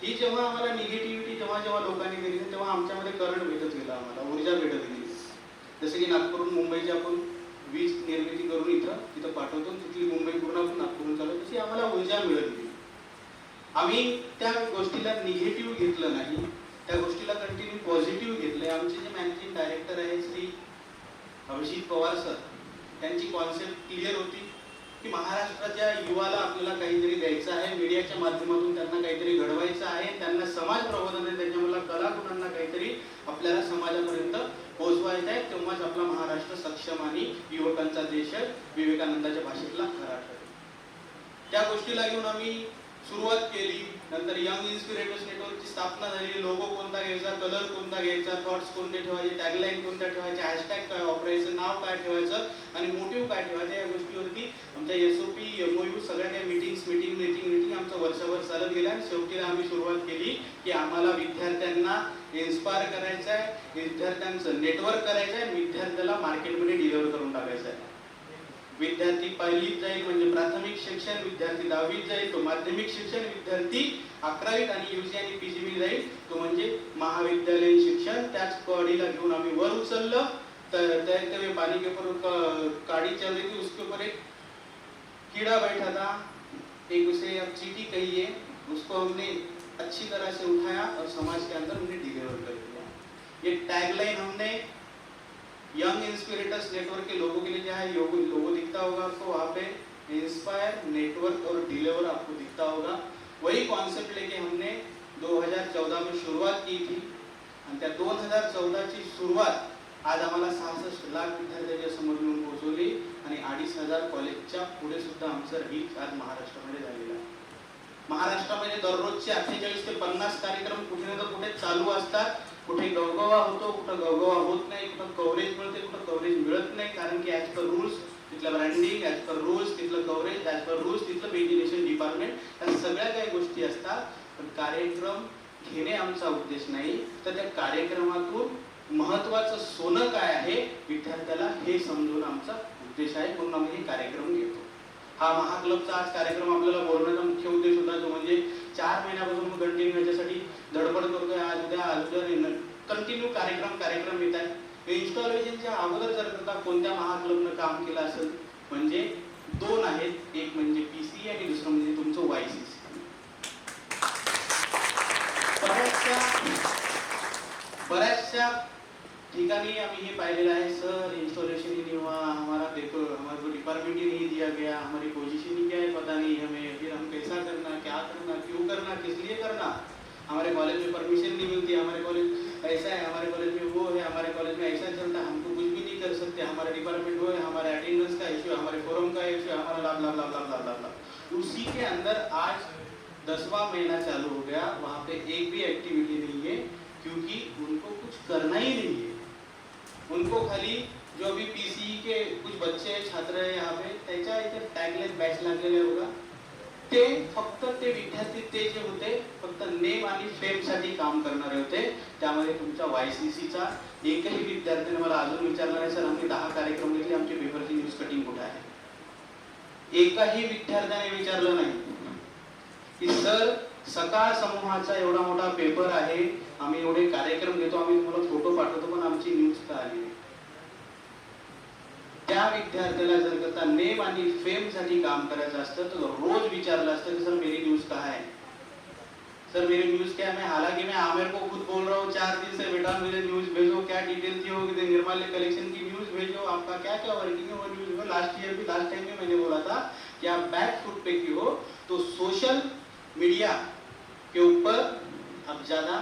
ही जेव्हा आम्हाला निगेटिव्हिटी जेव्हा जेव्हा लोकांनी दिली तेव्हा आमच्यामध्ये करंट भेटत गेला, आम्हाला ऊर्जा भेटत गेली. जसं की नागपूरहून मुंबईची आपण वीज निर्मिती करून इथं पाठवतो, तिथली मुंबई पूर्ण आपण नागपूरहून चालवतो, तशी आम्हाला ऊर्जा मिळत गेली. आम्ही त्या गोष्टीला निगेटिव्ह घेतलं नाही, त्या गोष्टीला कंटिन्यू पॉझिटिव्ह घेतलंय. आमचे जे मॅनेजिंग डायरेक्टर आहे श्री अभिजित पवार सर, त्यांची कॉन्सेप्ट क्लिअर होती की महाराष्ट्राच्या युवाला आपल्याला काहीतरी द्यायचं आहे, मीडियाच्या माध्यमातून त्यांना काहीतरी घडवायचं आहे, त्यांना समाज प्रबोधन आहे, त्याच्यामुळे कलागुणांना काहीतरी आपल्याला समाजापर्यंत पोहोचवायचं आहे, तेव्हाच आपला महाराष्ट्र सक्षम आणि युवकांचा देश आहे, विवेकानंदाच्या भाषेतला खरा ठरेल. त्या गोष्टीला घेऊन आम्ही सुरुवात केली. नंतर यंग इन्स्पिरेटर्स नेटवर्कची स्थापना झाली. लोगो कोणता घ्यायचा, कलर कोणता घ्यायचा, थॉट्स कोणते ठेवायचे, टॅगलाईन कोणत्या ठेवायचे, हॅशटॅग काय वापरायचं, नाव काय ठेवायचं आणि मोटिव्ह काय ठेवायचं, या गोष्टीवरती आमच्या SOP MOU सगळ्या काही मीटिंग आमचं वर्षभर चालत गेलं आणि शेवटी आम्ही सुरुवात केली की आम्हाला विद्यार्थ्यांना इन्स्पायर करायचं आहे, विद्यार्थ्यांचं नेटवर्क करायचं आहे, विद्यार्थ्याला मार्केटमध्ये डिलिव्हर करून टाकायचं आहे. विद्यार्थी पहिलीत जाईल म्हणजे प्राथमिक शिक्षण, विद्यार्थी 10वीत जाईल तो माध्यमिक शिक्षण, विद्यार्थी 11वीत आणि UG आणि PG जाईल तो म्हणजे महाविद्यालयीन शिक्षण. त्याच कॉडीला घेऊन आम्ही वर उचललं. तर पानी के ऊपर काड़ी चल रही थी, उसके ऊपर एक कीड़ा बैठा था, एक उसे अब चींटी कहिए, उसको हमने अच्छी तरह से उठाया और समाज के अंदर हमने डिलीवर कर दिया. ये टैगलाइन हमने यंग इंस्पिरेटर्स नेटवर्क के लोगों के लिए, जहाँ लोगो दिखता होगा आपको वहाँ पे इंस्पायर, नेटवर्क और डिलीवर आपको दिखता होगा. वही कॉन्सेप्ट लेके हमने 2014 में शुरुआत की थी आणि त्या 2014 ची सुरुवात आज आम्हाला 66 लाख विद्यार्थ्यांच्या समोर येऊन पोहोचवली आणि 2,500 कॉलेजच्या पुढे सुद्धा आमचं रीच आज महाराष्ट्रामध्ये झालेलं आहे. महाराष्ट्रामध्ये दररोजचे 48 ते 50 कार्यक्रम कुठे ना कुठे चालू असतात. कुठे गवगवा होतो, कुठं गवगवा होत नाही, कुठं कव्हरेज मिळते, कुठं कव्हरेज मिळत नाही, कारण की ॲज पर रूल्स तिथलं ब्रँडिंग, ॲज पर रूल्स तिथलं कव्हरेज, ॲज पर रूल्स तिथलं वेंटिलेशन डिपार्टमेंट, या सगळ्या काही गोष्टी असतात. पण कार्यक्रम घेणे आमचा उद्देश नाही, तर त्या कार्यक्रमातून महत्त्वाचं सोनं काय आहे विद्यार्थ्याला हे समजून आमचा उद्देश आहे, म्हणून आम्ही हे कार्यक्रम घेतो. हा महाक्लबचा आज कार्यक्रम आपल्याला बोलण्याचा मुख्य उद्देश होता, जो म्हणजे 4 महिन्यापासून कंटिन्यू याच्यासाठी धडपड करतोय. आज उद्या कंटिन्यू कार्यक्रम येत आहे. इन्स्टॉलेशनच्या अगोदर जर करता कोणत्या महाक्लबनं काम केलं असेल म्हणजे 2 आहेत, एक म्हणजे PCE आणि दुसरं म्हणजे तुमचं YCC. बऱ्याचशा ठिकाणी आम्ही हे पाहिलेलं आहे, सर इंस्टॉलेशन ही नहीं हुआ, हमारा देखो हमारे को डिपार्टमेंट ही नहीं दिया गया, हमारी पोजीशन ही क्या है पता नहीं हमें, फिर हम कैसा करना, क्या करना, क्यों करना, किस लिए करना, हमारे कॉलेज में परमिशन नहीं मिलती, हमारे कॉलेज ऐसा है, हमारे कॉलेज में वो है, हमारे कॉलेज में ऐसा चलता है, हमको कुछ भी नहीं कर सकते, हमारे डिपार्टमेंट वो है, हमारे अटेंडेंस का इशू है, हमारे फोरम का इशू है, हमारा ला. उसी के अंदर आज 10वां महीना चालू हो गया, वहाँ पे एक भी एक्टिविटी नहीं है, क्योंकि उनको कुछ करना ही नहीं है. उनको खाली जो अभी PCE के कुछ बच्चे छात्र है यहाँ पे, त्याच्या इथे टॅगलाइन बॅच लागलेले होगा, ते फक्त ते विद्यार्थी ते जे होते फक्त नेम आणि फेम साठी काम करणारे होते. त्यामध्ये तुमच्या YCCचा एकही विद्यार्थ्याने मला अजून विचारलं नाही, सर आम्ही 10 कार्यक्रम घेतले, आमचे पेपरची न्यूज कटिंग कुठे आहे. एकही विद्यार्थ्याने विचारलं नाही की सर सकाळ समूहाचा एवढा मोठा पेपर आहे, आम्ही एवढे कार्यक्रम घेतो, आम्ही तुम्हाला फोटो पाठवतो, पण आमची न्यूज का आली नाही. त्या विद्यार्थ्याला जर करता नेम आणि फेम साठी काम करायचं असतं तर रोज विचारलं असतं की सर मेरी न्यूज कहाँ है, सर मेरी न्यूज क्या है. मैं हालांकि मैं आमिर को खुद बोल रहा हूँ 4 दिन से, बेटा मुझे न्यूज भेजो, क्या डिटेल थी होगी, निर्माल्य कलेक्शन की न्यूज भेजो, आपका क्या क्या वर्किंग है वो न्यूज में. लास्ट टाइम में मैंने बोला था कि आप बैक फुट पे की हो तो सोशल मीडिया के ऊपर आप ज्यादा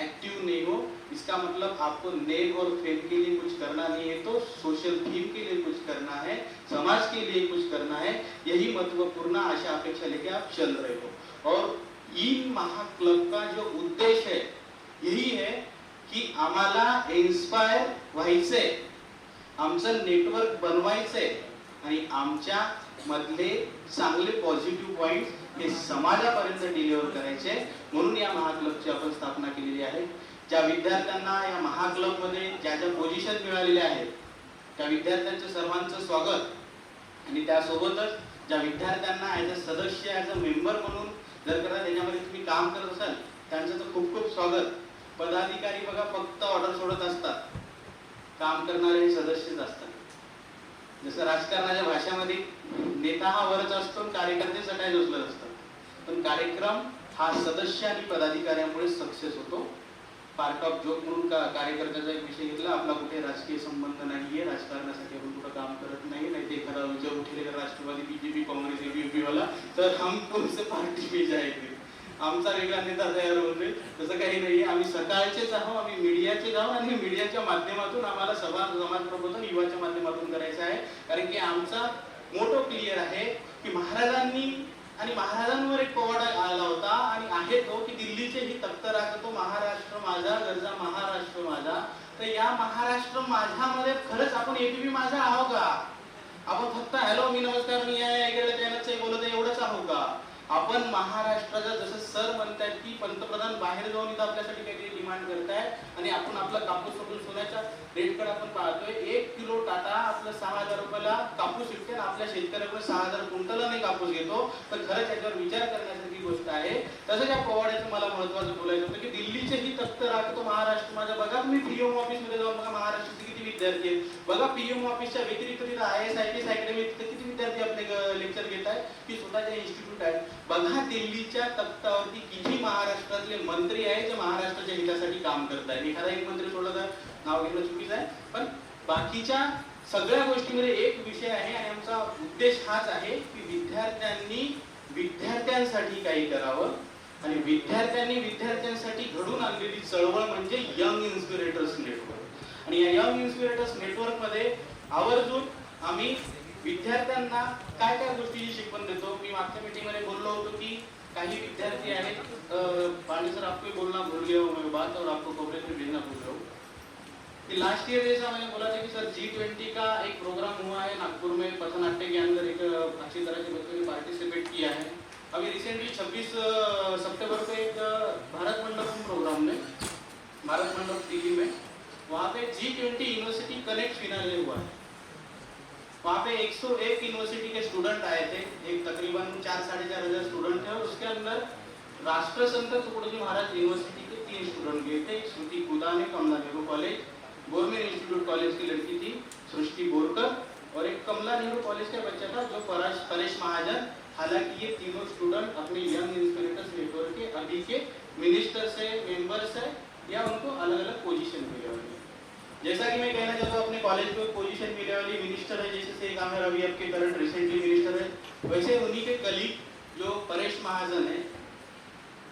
एक्टिव नहीं हो. इसका मतलब आपको नेम और फेम के लिए कुछ करना नहीं है, तो सोशल थीम के लिए कुछ करना है, समाज के लिए कुछ करना है. यही महत्वपूर्ण आशा अपेक्षा लेके आप चल रहे हो. और इन महाक्लब का जो उद्देश्य है यही है की आम्हाला इन्स्पायर व्हायचे, आमचं नेटवर्क बनवायचंय आणि आमच्या मधले चांगले पॉझिटिव्ह पॉइंट हे समाजापर्यंत डिलिव्हर करायचे, म्हणून या महाक्लबची आपण स्थापना केलेली आहे. ज्या विद्यार्थ्यांना या महाक्लबमध्ये ज्या ज्या पोझिशन मिळालेल्या आहेत त्या विद्यार्थ्यांचं सर्वांचं स्वागत आणि त्यासोबतच ज्या विद्यार्थ्यांना ॲज अ सदस्य ॲज अ मेंबर म्हणून जर करा त्याच्यामध्ये तुम्ही काम करत असाल त्यांचं तर खूप खूप स्वागत. पदाधिकारी बघा फक्त ऑर्डर सोडत असतात, काम करणारे हे सदस्यच असतात. जसं राजकारणाच्या भाषेमध्ये नेता हा वरच असतो, कार्यकर्ते सटायच उचलत असतात, पण कार्यक्रम हा सदस्य आणि पदाधिकाऱ्यामुळे सक्सेस होतो. पार्ट ऑफ जोक म्हणून कार्यकर्त्याचा एक विषय घेतला, आपला कुठे राजकीय संबंध नाहीये, राजकारणासाठी आपण कुठं काम करत नाही, नाही ते एखादा विचार उठलेला राष्ट्रवादी बीजेपी काँग्रेस एबीपी वाला तर हम कोणते पार्टी पे जायचे, आमचा वेगळा नेता तयार होते, तसं काही नाही. आम्ही सकाळचेच आहोत, आम्ही मीडियाचेच आहोत आणि मीडियाच्या माध्यमातून आम्हाला समाज प्रबोधन युवाच्या माध्यमातून करायचं आहे. कारण की आमचा मोटो क्लिअर आहे की महाराजांनी आणि महाराजांवर एक पवाडा आला होता आणि आहे तो की दिल्लीचे ही तख्त राखतो महाराष्ट्र माझा, गरजा महाराष्ट्र माझा. तर या महाराष्ट्र माझ्यामध्ये खरंच आपण एबीपी माझा आहो का? आपण फक्त हॅलो मी नमस्कार मी आहे चॅनलचे बोलत आहे एवढंच आहो का? आपण महाराष्ट्राचा जसं सर म्हणतात की पंतप्रधान बाहेर जाऊन इथं आपल्यासाठी काहीतरी डिमांड करतायत आणि आपण आपला कापूस सोडून सोन्याच्या रेटकडे आपण पाहतोय. 1 किलो टाटा आपलं 6,000 रुपयाला कापूस विकते आणि आपल्या शेतकऱ्याकडे 6,000 क्विंटलला नाही कापूस घेतो. तर खरंच याच्यावर विचार करण्यासारखी गोष्ट आहे. तसं या पवाड्याचं मला महत्वाचं बोलायचं होतं की दिल्लीचे ही तख्त राखतो महाराष्ट्र माझा. बघा तुम्ही पीएम ऑफिस मध्ये जाऊन बघा महाराष्ट्राचे किती विद्यार्थी आहेत. बघा पीएम ऑफिसच्या व्यतिरिक्त तिथं IAS IPS अकॅडमी किती विद्यार्थी आपले लेक्चर घेत आहेत की स्वतःच्या इन्स्टिट्यूट आहेत. बघा दिल्लीच्या तख्तावरती किती महाराष्ट्रातले मंत्री आहेत जे महाराष्ट्राच्या हितासाठी काम करत आहेत. एखादा एक मंत्री सोडला तर नाव घेणं चुकीचं आहे, पण बाकीच्या सगळ्या गोष्टीमध्ये एक विषय आहे आणि आमचा उद्देश हाच आहे की विद्यार्थ्यांनी विद्यार्थ्यांसाठी काही करावं आणि विद्यार्थ्यांसाठी घडून आणलेली चळवळ म्हणजे यंग इन्स्पिरेटर्स नेटवर्क. आणि या यंग इन्स्पिरेटर्स नेटवर्क मध्ये आवर्जून आम्ही विद्यार्थ्यांना काय काय गोष्टीची शिकवण देतो. मी मागच्या मीटिंग मध्ये बोललो होतो की काही विद्यार्थी आहेत पांडे सर आपको बोलना भूल गया हूं मैं बात और आपको कवरेज में भेजना भूल रहा हूं कि लास्ट ईयर जैसा मैंने बोला था कि सर G20 का एक प्रोग्राम हुआ है नागपुर में, पथनाट्य के अंदर एक अच्छी तरह से बच्चों ने पार्टिसिपेट किया है. अभी रिसेंटली 26 सितंबर को एक भारत मंडप प्रोग्राम में भारत मंडप दिल्ली में वहाँ पे G20 यूनिवर्सिटी कनेक्ट फिनाले हुआ है. वहाँ पे 101 यूनिवर्सिटी के स्टूडेंट आए थे, एक तकरीबन 4-4.5 हजार स्टूडेंट थे और उसके अंदर राष्ट्रसंत तुकडोजी महाराज यूनिवर्सिटी के 3 स्टूडेंट गए थे. Shruti Kudane Kamala Nehru college, government institute college की लड़की थी सृष्टि बोरकर और एक कमला नेहरू कॉलेज का बच्चा था जो परेश महाजन. हालांकि ये तीनों स्टूडेंट अपने यंग इंस्पिरेटर्स नेटवर्क के अभी के मिनिस्टर्स है, मेंबर्स है या उनको अलग अलग पोजीशन मिले हुए हैं. जैसा कि मैं कहना चाहता हूँ अपने कॉलेज को पोजीशन मिले वाली मिनिस्टर है जैसे शेख आमिर अभी आपके करंट रिसेंटली मिनिस्टर है, वैसे उन्हीं के कलीग जो परेश महाजन है.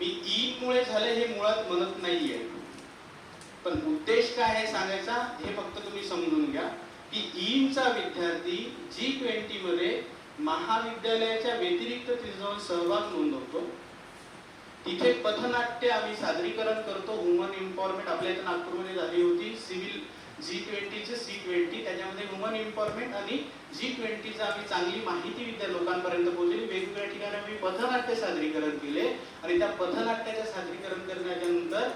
मी ईदमुळे झाले हे मुळात म्हणत नाहीये, पण उद्देश काय आहे सांगायचा हे फक्त तुम्ही समजून घ्या की ईदचा विद्यार्थी G20 मध्ये महाविद्यालयाच्या व्यतिरिक्त तिथे जाऊन सहभाग नोंदवतो. तिथे पथनाट्य आम्ही सादरीकरण करतो. वुमन एम्पॉवरमेंट आपल्या इथे नागपूरमध्ये झाली होती. सिव्हिल G20 चे C20 त्याच्यामध्ये वुमन एम्पॉवरमेंट आणि G20 चा आम्ही चांगली माहिती लोकांपर्यंत पोहोचली. वेगवेगळ्या ठिकाणी आम्ही पथनाट्य सादरीकरण केले आणि त्या पथनाट्याचे सादरीकरण करण्याच्या नंतर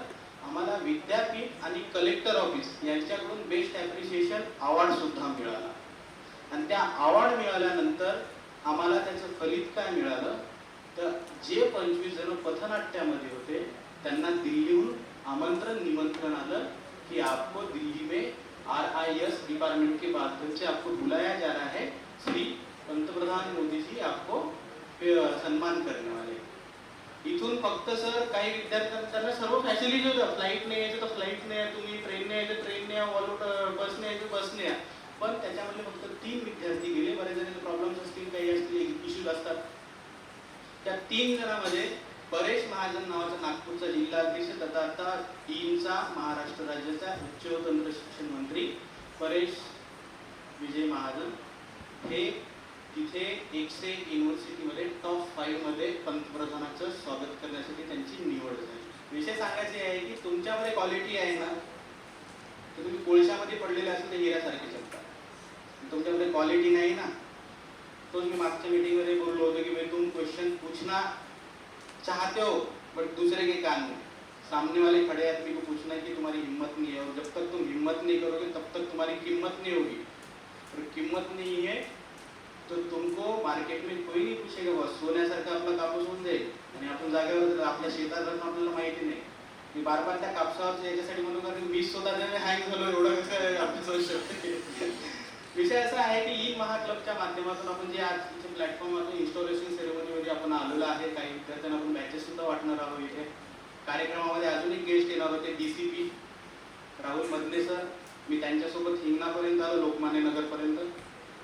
आम्हाला विद्यापीठ आणि कलेक्टर ऑफिस यांच्याकडून बेस्ट ॲप्रिशिएशन अवॉर्ड सुद्धा मिळाला. आणि त्या अवॉर्ड मिळाल्यानंतर आम्हाला त्याचं फलित काय मिळालं तर जे 25 जण पथनाट्यामध्ये होते त्यांना दिल्लीहून निमंत्रण आलं कि आपको दिल्ली में RIS डिपार्टमेंट के माध्यम से आपको बुलाया जा रहा है. श्री पंतप्रधान मोदी जी आपको सम्मान करने वाले. इथून फक्त सर काही विद्यार्थ्यांना सर्व फॅसिलिटी होत्या. फ्लाईट नाही यायचं तर फ्लाईट नाही, तुम्ही ट्रेनने यायचं ट्रेनने या, वॉलूट बसने यायचं बसने या. पण त्याच्यामध्ये फक्त 3 विद्यार्थी गेले. बरेच जणांचे प्रॉब्लेम्स असतील, काही असतील, इश्यूज असतात. त्या 3 जणांमध्ये परेश महाजन नावाचा नागपूरचा जिल्हाध्यक्ष तथा आता ईमचा महाराष्ट्र राज्याचा उच्च व तंत्र शिक्षण मंत्री परेश विजय महाजन हे तिथे 101 युनिव्हर्सिटीमध्ये टॉप 5 मध्ये पंतप्रधानाचं स्वागत करण्यासाठी त्यांची निवड झाली. विषय सांगायचे आहे की तुमच्यामध्ये क्वालिटी आहे ना तर तुम्ही कोळशामध्ये पडलेले असेल तर हिऱ्यासारखे शकता. तुमच्याकडे क्वालिटी नहीं ना, तो मैं मागच्या मीटिंग में बोल रहा कि भाई तुम क्वेश्चन पूछना चाहते हो बट दूसरे के कान में, सामने वाले खड़े आदमी को पूछना है कि तुम्हारी हिम्मत नहीं है, और जब तक तुम हिम्मत नहीं करोगे तब तक तुम्हारी कीमत नहीं होगी, और कीमत नहीं है तो तुमको मार्केट में कोई नहीं पूछेगा. बस सोन्यासारखा आपला कापूस होऊन जाईल आणि आपण जागेवर आपल्या शेतात जाऊन आपल्याला माहिती नाही. मी बार बार त्या कापसावर याच्यासाठी म्हणतो कारण मी स्वतः हँग झालो, एवढं कसं आपली सोच शकते. विषय असा आहे की ई महाक्लबच्या माध्यमातून आपण जे आज इथे प्लॅटफॉर्मवरून इन्स्टॉलेशन सेरेमनीमध्ये आपण आलेलो आहे, काही विद्यार्थ्यांना आपण बॅचेस सुद्धा वाटणार आहोत. इथे कार्यक्रमामध्ये अजून एक गेस्ट येणार होते DCP राहुल मदने सर. मी त्यांच्यासोबत हिंगणापर्यंत आलो, लोकमान्य नगरपर्यंत.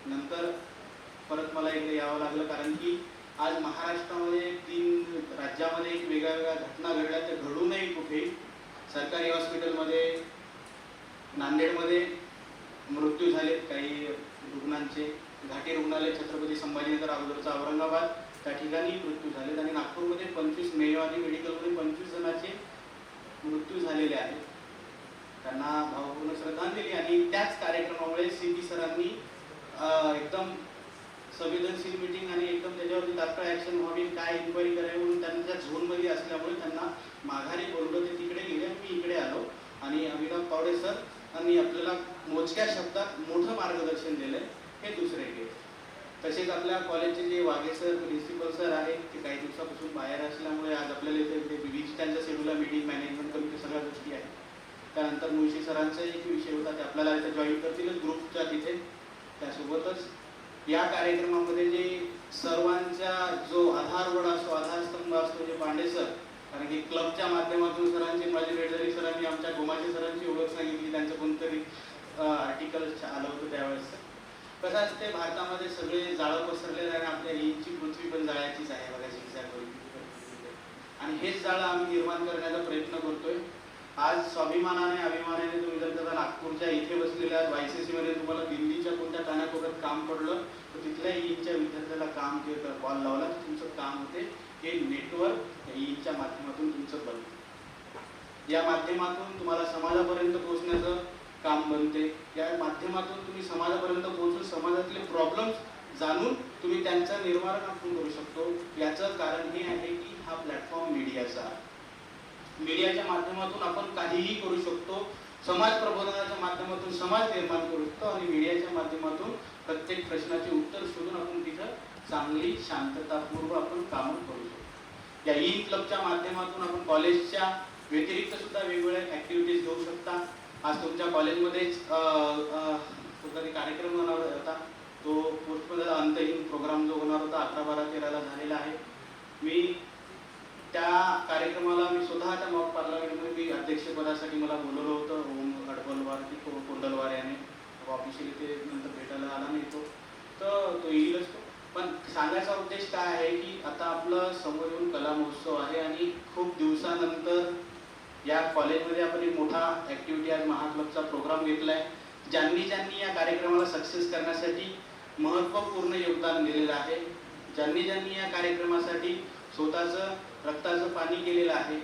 नंतर परत मला इकडे यावं लागलं कारण की आज महाराष्ट्रामध्ये 3 राज्यामध्ये एक वेगळ्या घटना घडल्या, त्या घडू नये कुठे. सरकारी हॉस्पिटलमध्ये नांदेडमध्ये मृत्यू झालेत काही रुग्णांचे, घाटी रुग्णालय छत्रपती संभाजीनगर अगोदरचा औरंगाबाद त्या ठिकाणी मृत्यू झालेत, आणि नागपूरमध्ये 25 मेयोवादी मेडिकलमध्ये 25 जणांचे मृत्यू झालेले आहेत. त्यांना भावपूर्ण श्रद्धांजली. आणि त्याच कार्यक्रमामुळे CP सरांनी एकदम संवेदनशील मीटिंग आणि एकदम त्याच्यावरती तात्काळ ॲक्शन व्हावी, काय इन्क्वायरी करावी म्हणून त्यांच्या झोनमध्ये असल्यामुळे त्यांना माघारी बोलवलं. ते तिकडे गेले, मी इकडे आलो आणि अभिनव पावडे सर यांनी आपल्याला मोजक्या शब्दात मोठं मार्गदर्शन दिलं. हे दुसरे गेले. तसेच आपल्या कॉलेजचे जे वाघे सर प्रिन्सिपल सर आहेत ते काही दिवसापासून बाहेर असल्यामुळे आज आपल्याला इथे विविध त्यांच्या शेड्यूलला मीटिंग मॅनेजमेंट कमिटी सगळ्या गोष्टी आहेत. त्यानंतर मुळशी सरांचा एक विषय होता, ते आपल्याला इथे जॉईन करतीलच ग्रुपच्या तिथे. त्यासोबतच या कार्यक्रमामध्ये जे सर्वांचा जो आधारवड असतो, आधारस्तंभ असतो, जे पांडे सर, कारण की क्लबच्या माध्यमातून सरांची, माझे रेडझरी सरांनी आमच्या गोमाचे सरांची ओळख सांगितली, त्यांचं कोणतरी आर्टिकल आलं होतं त्यावेळेस. कसं असते भारतामध्ये सगळे जाळं पसरलेलं आहे, आपल्या हीची पृथ्वी पण जाळ्याचीच आहे बघा, आणि हेच जाळं आम्ही निर्माण करण्याचा प्रयत्न करतोय. आज स्वाभिमानाने अभिमानाने तुम्ही जर का नागपूरच्या इथे बसलेल्या YCC मध्ये तुम्हाला दिल्लीच्या कोणत्या कानाकोपऱ्यात काम पडलं तर तिथल्या ईच्या विद्यार्थ्याला काम केलं, कॉल लावला तर तुमचं काम होते. हे नेटवर्क ईच्या माध्यमातून तुमचं बनते. या माध्यमातून तुम्हाला समाजापर्यंत पोहोचण्याचं काम बनते. या माध्यमातून तुम्ही समाजापर्यंत पोहोचून समाजातले प्रॉब्लेम्स जाणून तुम्ही त्यांचं निवारण आपण करू शकतो. याचं कारण हे आहे की हा प्लॅटफॉर्म मीडियाचा आहे. मीडियाच्या माध्यमातून आपण काहीही करू शकतो. समाज प्रबोधनाच्या माध्यमातून समाज निर्माण करू शकतो, आणि मीडियाच्या माध्यमातून प्रत्येक प्रश्नाचे उत्तर शोधून आपण तिथं चांगली शांततापूर्व आपण कामं करू शकतो. या ई क्लबच्या माध्यमातून आपण कॉलेजच्या व्यतिरिक्त सुद्धा वेगवेगळ्या ॲक्टिव्हिटीज घेऊ शकता. आज तुमच्या कॉलेजमध्येच कुठलातरी कार्यक्रम होणार होता, तो पोस्टमध्ये अंतहीन प्रोग्राम जो होणार होता 11, 12, 13 झालेला आहे. मी त्या कार्यक्रमाला मी स्वतः त्या मॉक पार्लमेंटमध्ये मी अध्यक्षपदासाठी मला बोलवलं होतं. ओम अडबलवार की कोंडलवार याने ऑफिशियली ते नंतर भेटायला आला नाही तर तो येईलच. पण सांगायचा उद्देश काय आहे की आता आपलं समोर येऊन कला महोत्सव आहे, आणि खूप दिवसानंतर या कॉलेजमध्ये आपण एक मोठा ॲक्टिव्हिटी आज महाक्लबचा प्रोग्राम घेतला आहे. ज्यांनी या कार्यक्रमाला सक्सेस करण्यासाठी महत्त्वपूर्ण योगदान दिलेलं आहे, ज्यांनी या कार्यक्रमासाठी स्वतःचं रक्ताचं पाणी केलेलं आहे.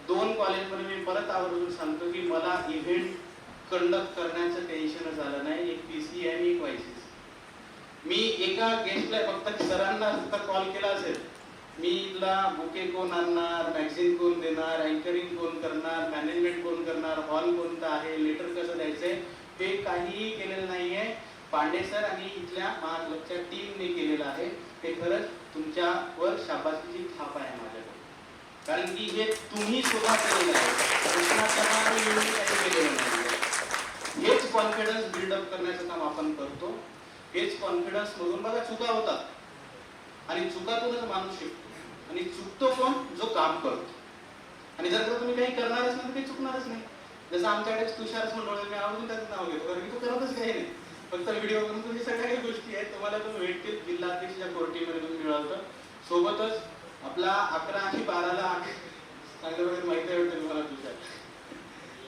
2 कॉलेजमध्ये मी परत आवर्जून सांगतो की मला इव्हेंट कंडक्ट करण्याचं टेन्शनच आलं नाही. एक PC आणि एक YCC. मी एका गेस्टला फक्त सरांना फक्त कॉल केला असेल, मी तुला बुके कोण आणणार, मॅगझिन कोण देणार, अँकरिंग कोण करणार, मॅनेजमेंट कोण करणार, हॉल कोणता आहे, लेटर कसं द्यायचंय, ते काहीही केलेलं नाहीये. पांडे सर आणि इथल्या महाक्लबच्या टीमने केलेलं आहे. ते खरंच तुमच्यावर शाबासकीची थाप आहे माझ्याकडे, कारण की हे तुम्ही सुद्धा केलेलं आहे. हेच कॉन्फिडन्स बिल्डअप करण्याचं काम आपण करतो. हेच कॉन्फिडन्स मधून बघा चुका होतात, आणि चुकातूनच माणूस शिकतो. आणि चुकतो कोण? जो काम करतो. आणि जर का तुम्ही काही करणारच नाही तर काही चुकणारच नाही. जसं आमच्याकडे तुषारच म्हणून मी अजून त्याचं नाव घेतो, कारण की तो करतच काही नाही, फक्त व्हिडिओ करून. तुम्ही सगळ्या काही गोष्टी आहेत तुम्हाला तुम्ही भेटतील. जिल्हा अध्यक्षच्या कोर्टीमध्ये तुम्ही मिळवतं. सोबतच आपला 11 आणि 12ला चांगल्या वगैरे माहिती आहे तुम्हाला तुषार.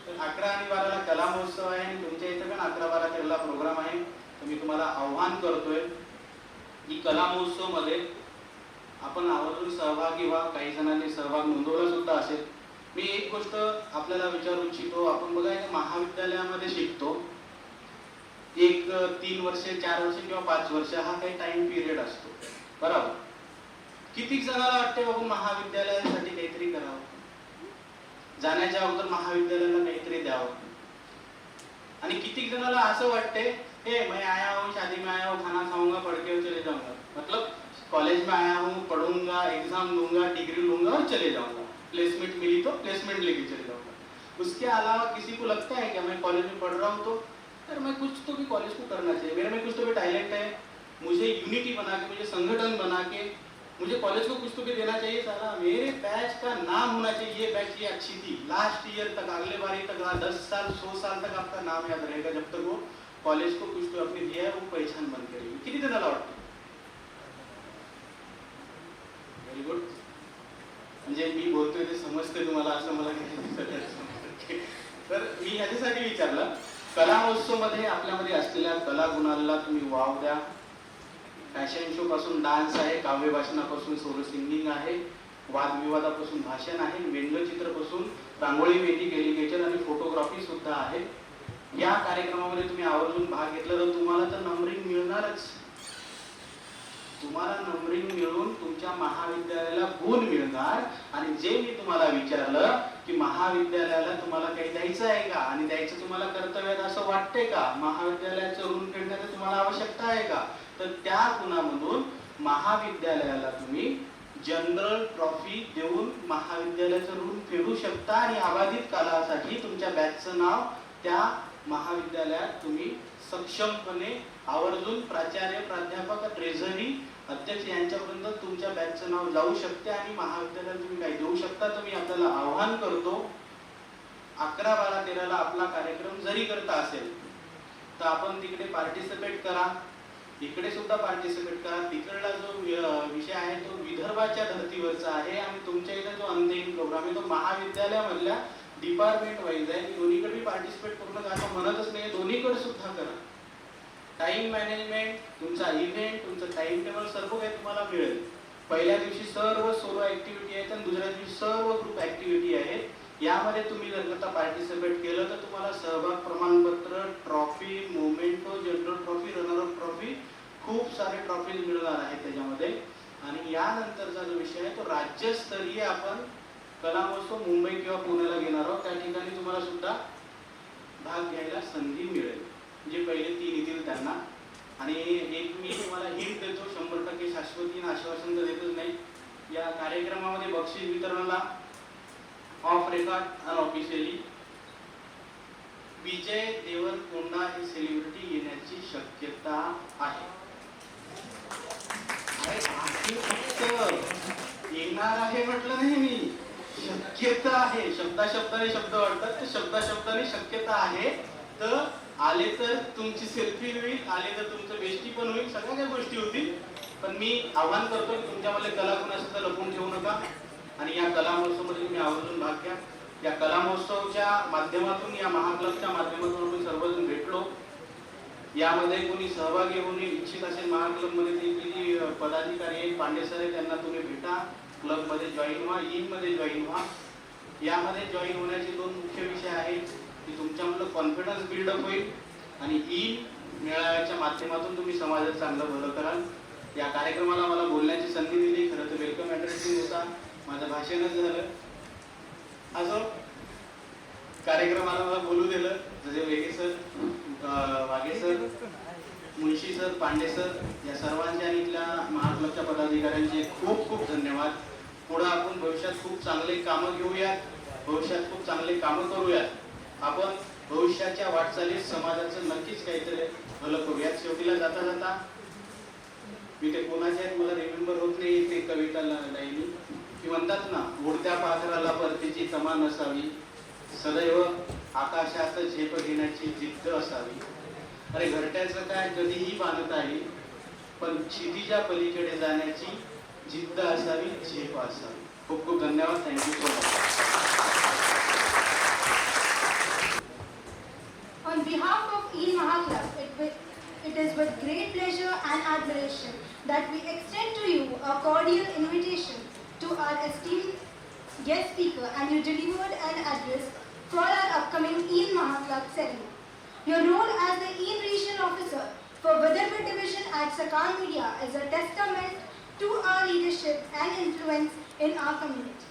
तर 11 आणि 12ला कला महोत्सव आहे, आणि तुमच्या इथं पण 11, 12, 13ला प्रोग्राम आहे. तर मी तुम्हाला आव्हान करतोय की कला महोत्सव मध्ये आपण आवर्जून सहभागी व्हा. काही जणांनी सहभाग नोंदवला सुद्धा असेल. मी एक गोष्ट आपल्याला विचारू इच्छितो. आपण बघा महाविद्यालयामध्ये शिकतो, एक 3 वर्ष 4 वर्ष किंवा 5 वर्ष हा काही टाइम पिरियड असतो, बरोबर. किती जणाला वाटते बाबा महाविद्यालयासाठी काहीतरी करावं, जाण्याच्या अगोदर महाविद्यालयाला काहीतरी द्यावं. आणि किती जणाला असं वाटते हे मैं आया हूँ शादी में आया हूँ खाना खाऊंगा पढ़ के चले जाऊंगा, मतलब कॉलेज में आया हूँ पढ़ूंगा एग्जाम दूंगा डिग्री लूंगा और चले जाऊंगा, प्लेसमेंट मिली तो प्लेसमेंट लेके चले जाऊंगा. उसके अलावा किसी को लगता है कि मैं कॉलेज में पढ़ रहा हूँ तो यार मैं कुछ तो भी कॉलेज को करना चाहिए, मेरे में कुछ तो भी टैलेंट है, मुझे यूनिटी बना के मुझे संगठन बना के मुझे कॉलेज को कुछ तो भी देना चाहिए. साला मेरे बैच का नाम होना चाहिए, ये बैच ये अच्छी थी, लास्ट ईयर तक अगले बारी तक 10 साल 100 साल तक आपका नाम याद रहेगा, जब तक वो कॉलेज को कुछ तो आपने दिया है वो पहचान बन के रहेगी. किती जणांना वाटतं? Very good. म्हणजे मी बोलतोय ते समजते तुम्हाला असं मला काही. तर मी ह्याच्यासाठी विचारलं, कला महोत्सव मध्ये आपल्यामध्ये असलेल्या कला गुणाला तुम्ही वाव द्या. फॅशन शो पासून डान्स आहे, काव्य भाषणापासून सोलो सिंगिंग आहे, वादविवादापासून भाषण आहे, व्यंगचित्रपासून रांगोळी मेहंदी कॅरिकेचर आणि फोटोग्राफी सुद्धा आहे. या कार्यक्रमामध्ये तुम्ही आवर्जून भाग घेतला तर तुम्हाला तर नंबरिंग मिळणारच. तुम्हाला नंबरिंग मिळून तुमच्या महाविद्यालयाला गुण मिळणार. आणि जे मी तुम्हाला विचारलं की महाविद्यालयाला तुम्हाला काही द्यायचं आहे का आणि द्यायचं तुम्हाला कर्तव्य आहे असं वाटते का, महाविद्यालयाचं ऋण फेडण्याची तुम्हाला आवश्यकता आहे का, तर त्या गुणामधून महाविद्यालयाला तुम्ही जनरल ट्रॉफी देऊन महाविद्यालयाचं ऋण फेडू शकता. आणि अबाधित कालासाठी तुमच्या बॅचचं नाव त्या महाविद्यालयात तुम्ही सक्षमपणे आवर्जून प्राचार्य प्राध्यापक ट्रेझरी अध्यक्ष यांच्यापर्यंत तुमच्या बॅचचं नाव जाऊ शकते आणि महाविद्यालयात तुम्ही काय देऊ शकता. तर मी आपल्याला आव्हान करतो, 11, 12, 13 आपला कार्यक्रम जरी करता असेल तर आपण तिकडे पार्टिसिपेट करा, इकडे सुद्धा पार्टिसिपेट करा. तिकडला जो विषय आहे तो विदर्भाच्या धर्तीवरचा आहे आणि तुमच्या इथे जो अंतिम प्रोग्राम आहे तो महाविद्यालयामधल्या डिपार्टमेंट वाईज आहे. दोन्हीकडे पार्टिसिपेट करू नका असं म्हणतच नाही, दोन्हीकडे सुद्धा करा. टाइम मॅनेजमेंट, तुमचा इव्हेंट, तुमचं टाइम टेबल सर्व काही तुम्हाला मिळेल. पहिल्या दिवशी सर्व सोलो ऍक्टिव्हिटी आहेत आणि दुसऱ्या दिवशी सर्व ग्रुप ऍक्टिव्हिटी आहेत. यामध्ये तुम्ही जर का पार्टिसिपेट केलं तर तुम्हाला सहभाग प्रमाणपत्र, trophy, memento, general trophy, runner up trophy, खूप सारे ट्रॉफीज मिळणार आहेत त्याच्यामध्ये. आणि यानंतरचा जो विषय आहे तो राज्यस्तरीय आपण कला महोत्सव मुंबई किंवा पुण्याला घेणार आहोत. त्या ठिकाणी तुम्हाला सुद्धा भाग घ्यायला संधी मिळेल. जे पहिले 3 येतील त्यांना. आणि एक मी तुम्हाला हिंट देतो, 100% शाश्वती आश्वासन तर देतच नाही. या कार्यक्रमामध्ये बक्षीस वितरणाला of record unofficially Vijay Deverakonda हे सेलिब्रिटी येण्याची शक्यता आहे. येणार आहे म्हटलं नाही मी, शक्यता आहे. शब्दाने शब्द वाटतात, तर शब्दाने शक्यता आहे. तर आले तर तुमची सेल्फी होईल, आले तर तुमचं बेस्टी पण होईल, सगळ्या काही गोष्टी होतील. पण मी आव्हान करतो की तुमच्यामध्ये कला गुण असेल तर लपवून ठेवू नका आणि या कला महोत्सवामध्ये तुम्ही आवर्जून भाग घ्या. या कला महोत्सवच्या माध्यमातून, या महाक्लबच्या माध्यमातून आपण सर्वजण भेटलो. यामध्ये कोणी सहभागी होणे इच्छित असेल महाक्लबमध्ये, ते जी पदाधिकारी आहेत पांडे सर आहे त्यांना तुम्ही भेटा, क्लबमध्ये जॉईन व्हा, मध्ये जॉईन व्हा. यामध्ये जॉईन होण्याचे 2 मुख्य विषय आहेत की तुमच्यामधलं कॉन्फिडन्स बिल्डअप होईल आणि मेळाव्याच्या माध्यमातून तुम्ही समाजात चांगलं भलं कराल. या कार्यक्रमाला मला बोलण्याची संधी दिली. खरं तर वेलकम ॲड्रेसिंग होता, माझं भाषणच झालं. असं कार्यक्रमाला मला बोलू दिलं. जसे Wege sir, Waghe sir, Munshi sir, Pande sir या सर्वांचे आणि इथल्या महाक्लबच्या पदाधिकाऱ्यांचे खूप खूप धन्यवाद. पुढे आपण भविष्यात खूप चांगले कामं घेऊयात, भविष्यात खूप चांगले कामं करूयात. आपण भविष्याच्या वाटचालीत समाजाचं नक्कीच काहीतरी भलं करूयात. शेवटीला जाता जाता मी ते कोणाचे आहेत मला रिमेंबर होत नाही, ते कविता लाईनी की म्हणतात ना, उडत्या पाखराला परतीची तमा नसावी, सदैव आकाशात झेप घेण्याची जिद्द असावी. अरे घरट्याचं काय कधीही बांधता येईल, पण क्षितिजा पलीकडे जाण्याची जिद्द असावी, झेप असावी. खूप खूप धन्यवाद. Thank you so much. On behalf of E Mahaclub, it is with great pleasure and admiration that we extend to you a cordial invitation to our esteemed guest speaker, and you delivered an address for our upcoming E Mahaclub ceremony. Your role as the e-regional officer for Vidarbha division at Sakal Media is a testament to our leadership and influence in our community.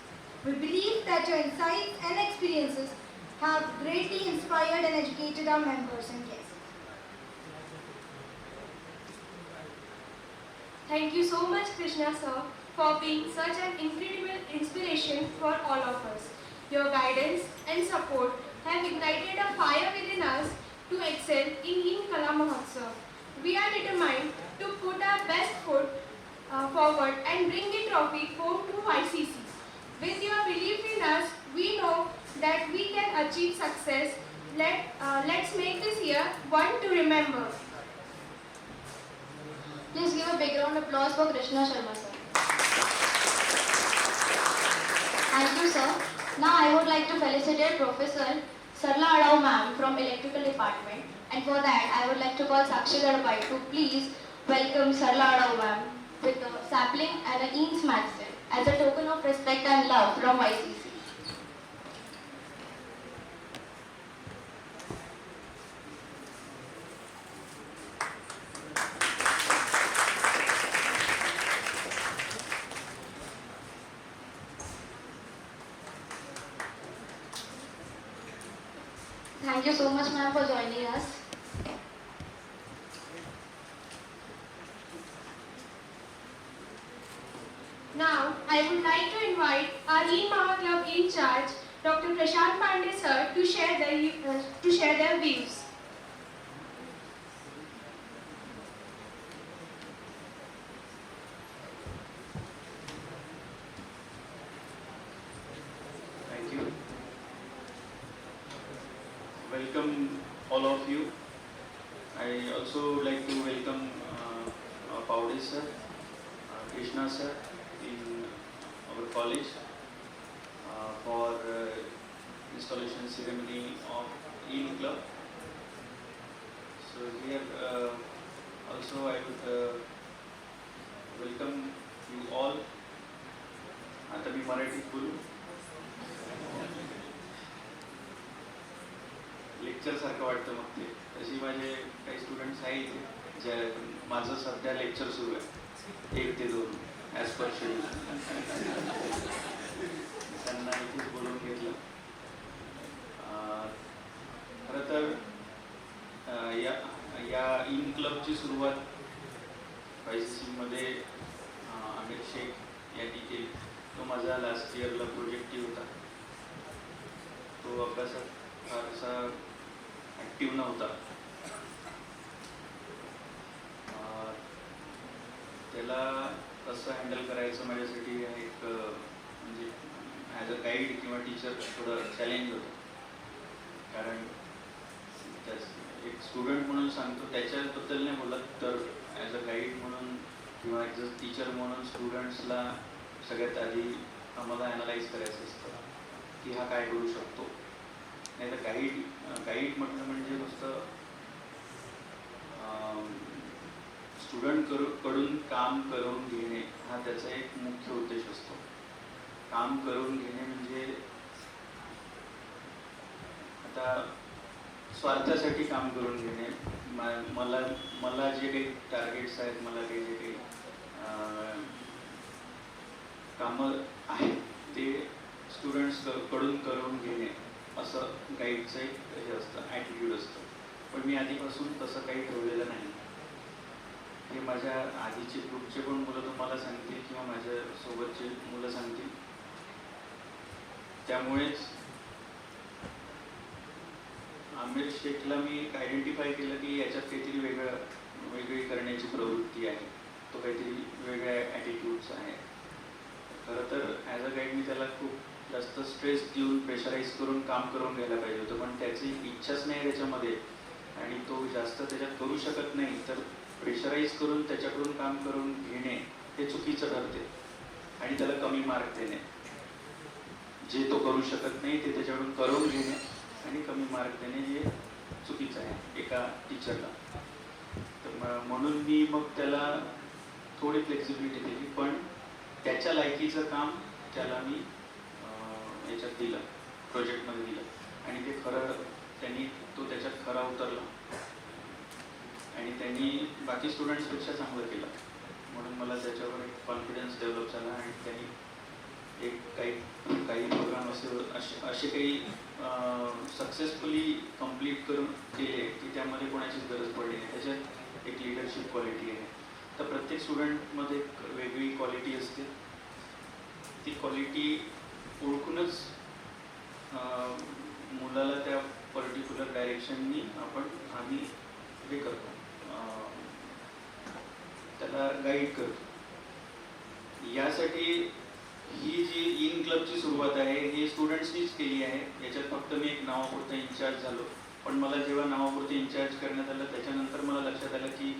We believe that your insights and experiences have greatly inspired and educated our members and guests. Thank you so much, Krishna sir, for being such an incredible inspiration for all of us. Your guidance and support have ignited a fire within us to excel in Kala Mahotsav. We are determined to put our best foot forward and bring the trophy home to YCC. With your belief in us, we know that we can achieve success. Let's make this year one to remember. Please give a big round of applause for Krishna Sharma sir. Thank you sir. Now I would like to felicitate Professor Sarla Adao ma'am from Electrical Department, and for that I would like to call Sakshi Gadpai to please welcome Sarla Adao ma'am with a sapling and a Eames magazine as a token of respect and love from YCC. Thank you so much ma'am for joining us. Now, I would like to invite our E-Maha Club in charge, Dr. Prashant Pandey sir, to share their views. Thank you. Welcome all of you. I also like to welcome Paude sir, Krishna sir in our college for installation ceremony of EAM Club. So here also I would welcome you all. आता मी मराठीत बोलू. Lecture सारखं वाटतं मग ते. तशी माझे काही स्टुडंट्स आहे इथे ज्या माझं सध्या लेक्चर सुरू आहे 1 ते 2 ॲज पर शेड्यूल. त्यांना इथेच बोलवून घेतलं. खरं तर या इन क्लबची सुरुवात YCCमध्ये आमिर शेख यांनी केली. तो माझा लास्ट इयरला प्रोजेक्टही होता. तो अभ्यासात फारसा ॲक्टिव्ह नव्हता. त्याला कसं हँडल करायचं माझ्यासाठी एक म्हणजे ॲज अ गाईड किंवा टीचर थोडं चॅलेंज होतं. कारण एक स्टुडंट म्हणून सांगतो त्याच्याबद्दल नाही बोलत, तर ॲज अ गाईड म्हणून किंवा ॲज अ टीचर म्हणून स्टुडंट्सला सगळ्यात आधी आम्हाला ॲनालाइज करायचं असतं की हा काय करू शकतो. नाही तर गाईड म्हटलं म्हणजे नुसतं कडून काम करून घेणे हा त्याचा एक मुख्य उद्देश असतो. काम करून घेणे म्हणजे आता स्वार्थासाठी काम करून घेणे. मला जे काही टार्गेट्स आहेत, मला काही जे काही कामं आहेत ते स्टुडंट्स कडून करून घेणे असं गाईडचं एक हे असतं, ॲटिट्यूड असतं. पण मी आधीपासून तसं काही ठेवलेलं नाही. हे माझ्या आधीचे ग्रुपचे पण मुलं तुम्हाला सांगतील किंवा माझ्यासोबतचे मुलं सांगतील. त्यामुळेच आमिर शेखला मी एक आयडेंटिफाय केलं की याच्यात काहीतरी वेगळी करण्याची प्रवृत्ती आहे. तो काहीतरी वेगळ्या ॲटिट्यूडचा आहे. खरं तर ॲज अ गाईड मी त्याला खूप जास्त स्ट्रेस देऊन प्रेशराईज करून काम करून घ्यायला पाहिजे होतं. पण त्याची इच्छाच नाही त्याच्यामध्ये आणि तो जास्त त्याच्यात करू शकत नाही. तर प्रेशराईज करून त्याच्याकडून काम करून घेणे हे चुकीचं ठरते आणि त्याला कमी मार्क देणे. जे तो करू शकत नाही ते त्याच्याकडून करून घेणे आणि कमी मार्क देणे हे चुकीचं आहे एका टीचरला. तर म्हणून मी मग त्याला थोडी फ्लेक्सिबिलिटी दिली. पण त्याच्या लायकीचं काम त्याला मी याच्यात दिलं, प्रोजेक्टमध्ये दिलं आणि ते खरं त्यांनी तो त्याच्यात खरा उतरला आणि त्यांनी बाकी स्टुडंट्सपेक्षा चांगलं केलं, म्हणून मला त्याच्यावर एक कॉन्फिडन्स डेव्हलप झाला आणि त्यांनी एक काही प्रोग्राम असे काही सक्सेसफुली कंप्लीट करून केले की त्यामध्ये कोणाचीच गरज पडली नाही. त्याच्यात एक लिडरशिप क्वालिटी आहे. तर प्रत्येक स्टुडंटमध्ये एक वेगळी क्वालिटी असते. ती क्वालिटी ओळखूनच मुलाला त्या पर्टिक्युलर डायरेक्शननी आम्ही हे करतो, त्याला गाईड करतो. यासाठी ही जी इन क्लबची सुरुवात आहे ही स्टुडंट्सनीच केली आहे. याच्यात फक्त मी एक नावापुरतं इन्चार्ज झालो, पण मला जेव्हा नावापुरतं इन्चार्ज करण्यात आलं त्याच्यानंतर मला लक्षात आलं की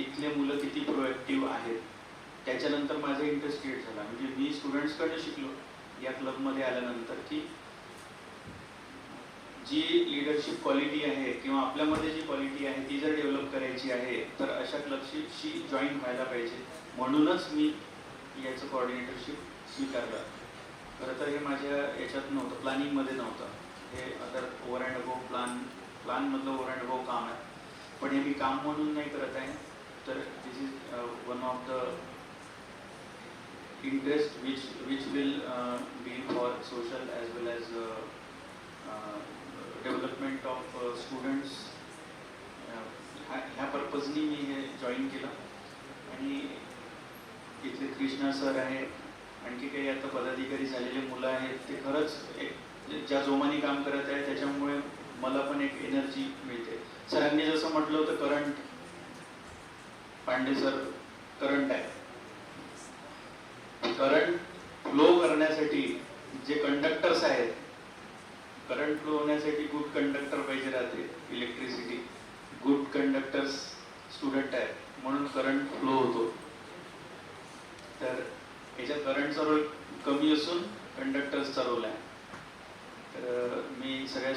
इथले मुलं किती प्रोएक्टिव्ह आहेत. त्याच्यानंतर माझा इंटरेस्ट क्रिएट झाला. म्हणजे मी स्टुडंट्सकडे शिकलो या क्लबमध्ये आल्यानंतर की जी लिडरशिप क्वालिटी आहे किंवा आपल्यामध्ये जी क्वालिटी आहे ती जर डेव्हलप करायची आहे तर अशा क्लबशी जॉईन व्हायला पाहिजे. म्हणूनच मी याचं कोऑर्डिनेटरशिप स्वीकारलं. खरं तर हे माझ्या याच्यात नव्हतं, प्लॅनिंगमध्ये नव्हतं. हे अदर ओव्हर अँड अबोव प्लॅनमधलं ओव्हर अँड अबोव काम आहे. पण हे मी काम म्हणून नाही करत आहे, तर this is one of the interest which will be for social as well as development of students. ह्या पर्पजनी मी हे जॉईन केलं. आणि इथले कृष्णा सर आहेत, आणखी काही आता पदाधिकारी झालेले मुलं आहेत, ते खरंच एक ज्या जोमाने काम करत आहे त्याच्यामुळे मला पण एक एनर्जी मिळते. सरांनी जसं म्हटलं होतं करंट, पांडे सर करंट आहे. करंट फ्लो करण्यासाठी जे कंडक्टर्स आहेत, करंट फ्लो होण्यासाठी गुड कंडक्टर पाहिजे राहते. इलेक्ट्रिसिटी गुड कंडक्टर्स स्टुडंट आहेत, म्हणून करंट फ्लो होतो. तर याच्यात करंटचा रोल कमी असून कंडक्टर्सचा रोल आहे. तर मी सगळ्या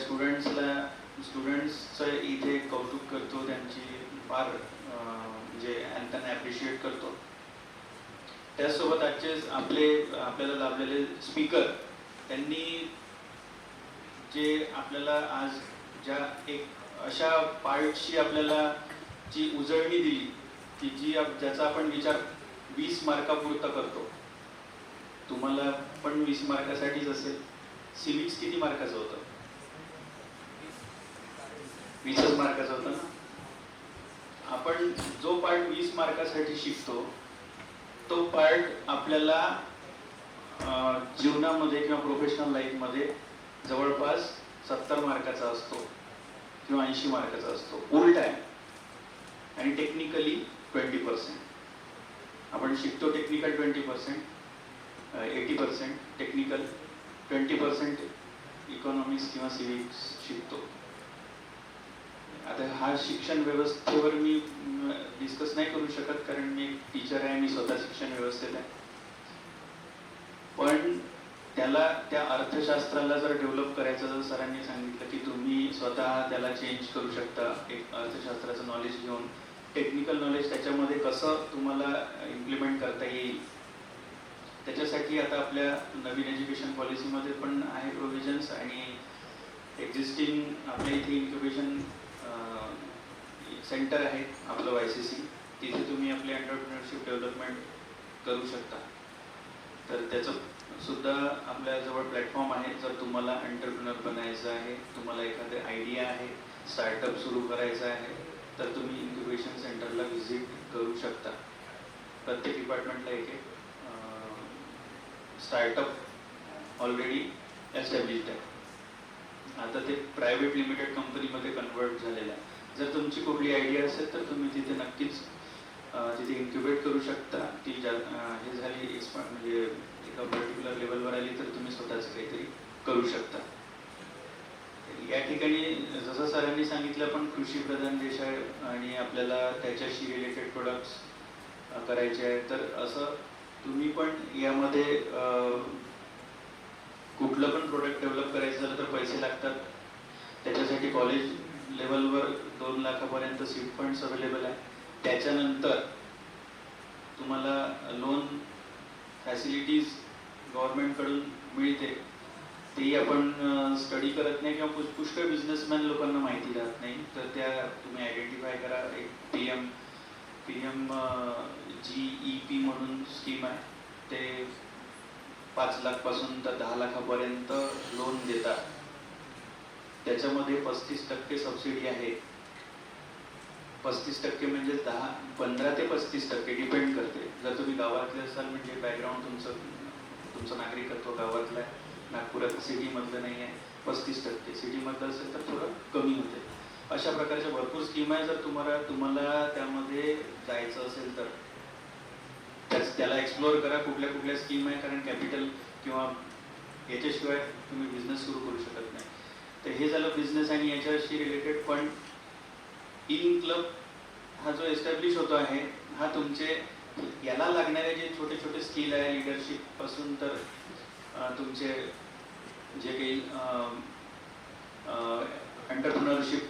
स्टुडंट्सचं इथे कौतुक करतो, त्यांची फार म्हणजे त्यांना ॲप्रिशिएट करतो. त्याचसोबत आजचे आपल्याला लाभलेले स्पीकर, त्यांनी जे आपल्याला आज ज्या एक अशा पार्टची आपल्याला जी उजळणी दिली की ज्याचा आपण विचार 20 मार्कापुरता करतो. तुम्हाला पण 20 मार्कासाठीच असेल. सिविक्स किती मार्काचं होतं? 20 मार्काचं होतं ना. आपण जो पार्ट 20 मार्कासाठी शिकतो तो पार्ट आपल्याला जीवनामध्ये किंवा प्रोफेशनल लाईफमध्ये जवळपास 70 मार्काचा असतो किंवा 80 मार्काचा असतो. उलट आहे. आणि टेक्निकली 20%. आपण शिकतो टेक्निकल 20%, 80% टेक्निकल, 20% इकॉनॉमिक्स किंवा सिव्हिक्स शिकतो. आता हा शिक्षण व्यवस्थेवर मी डिस्कस नाही करू शकत, कारण मी एक टीचर आहे, मी स्वतः शिक्षण व्यवस्थेत आहे. पण त्या अर्थशास्त्राला जर डेव्हलप करायचं, जर सरांनी सांगितलं की तुम्ही स्वतः त्याला चेंज करू शकता, एक अर्थशास्त्राचं नॉलेज घेऊन टेक्निकल नॉलेज त्याच्यामध्ये कसं तुम्हाला इम्प्लिमेंट करता येईल, त्याच्यासाठी आता आपल्या नवीन एज्युकेशन पॉलिसीमध्ये पण आहे प्रोव्हिजन्स. आणि एक्झिस्टिंग आपल्या इथे इन्क्युबेशन सेंटर आहे आपलं YCC, तिथे तुम्ही आपले एंटरप्रेन्योरशिप डेव्हलपमेंट करू शकता. तर त्याचं सुद्धा आपल्याजवळ प्लॅटफॉर्म आहे. जर तुम्हाला एंटरप्रेन्योर बनायचं आहे, तुम्हाला एखादे आयडिया आहे, स्टार्टअप सुरू करायचं आहे, तर तुम्ही इन्क्युबेशन सेंटरला व्हिजिट करू शकता. प्रत्येक डिपार्टमेंटला एक स्टार्टअप ऑलरेडी एस्टॅब्लिश्ड आहे. आता ते प्रायव्हेट लिमिटेड कंपनीमध्ये कन्वर्ट झालेलं आहे. जर तुमची कुठली आयडिया असेल तर तुम्ही तिथे नक्कीच तिथे इन्क्युबेट करू शकता. ती हे झाली एक्सपर्ट, म्हणजे एका पर्टिक्युलर लेवलवर आली तर तुम्ही स्वतःच काहीतरी करू शकता. या ठिकाणी जसं सरांनी सांगितलं, पण कृषीप्रधान देश आहे आणि आपल्याला त्याच्याशी रिलेटेड प्रोडक्ट्स करायचे आहेत. तर असं तुम्ही पण यामध्ये कुठलं पण प्रोडक्ट डेव्हलप करायचं झालं तर पैसे लागतात. त्याच्यासाठी कॉलेज लेवलवर 2 लाखापर्यंत सीड फंड्स अवेलेबल आहे. त्याच्यानंतर तुम्हाला लोन फॅसिलिटीज गव्हर्नमेंटकडून मिळते. तेही आपण स्टडी करत नाही किंवा पुष्कळ बिझनेसमॅन लोकांना माहिती राहत नाही. तर त्या तुम्ही आयडेंटिफाय करा. एक PM GEP म्हणून स्कीम आहे. ते 5 लाखपासून तर 10 लाखापर्यंत लोन देतात. त्याच्यामध्ये 35% सबसिडी आहे. 35% म्हणजे 15 ते 35% डिपेंड करते. जर तुम्ही गावातले असाल म्हणजे बॅकग्राऊंड तुमचं नागरिकत्व गावातलं आहे, नागपुरात सिटीमधलं नाही आहे, 35%. सिटीमधलं असेल तर थोडं कमी होते. अशा प्रकारच्या भरपूर स्कीम आहे. जर तुम्हाला त्यामध्ये जायचं असेल तर त्याला एक्सप्लोअर करा कुठल्या स्कीम आहे. कारण कॅपिटल किंवा याच्याशिवाय तुम्ही बिझनेस सुरू करू शकत नाही. तर हे झालं बिझनेस आणि याच्याशी रिलेटेड. पण इन क्लब हा जो एस्टॅब्लिश होतो आहे हा तुमचे याला लागणारे जे छोटे छोटे स्किल आहे लिडरशिप पासून तर तुमचे जे काही एंटरप्रेन्योरशिप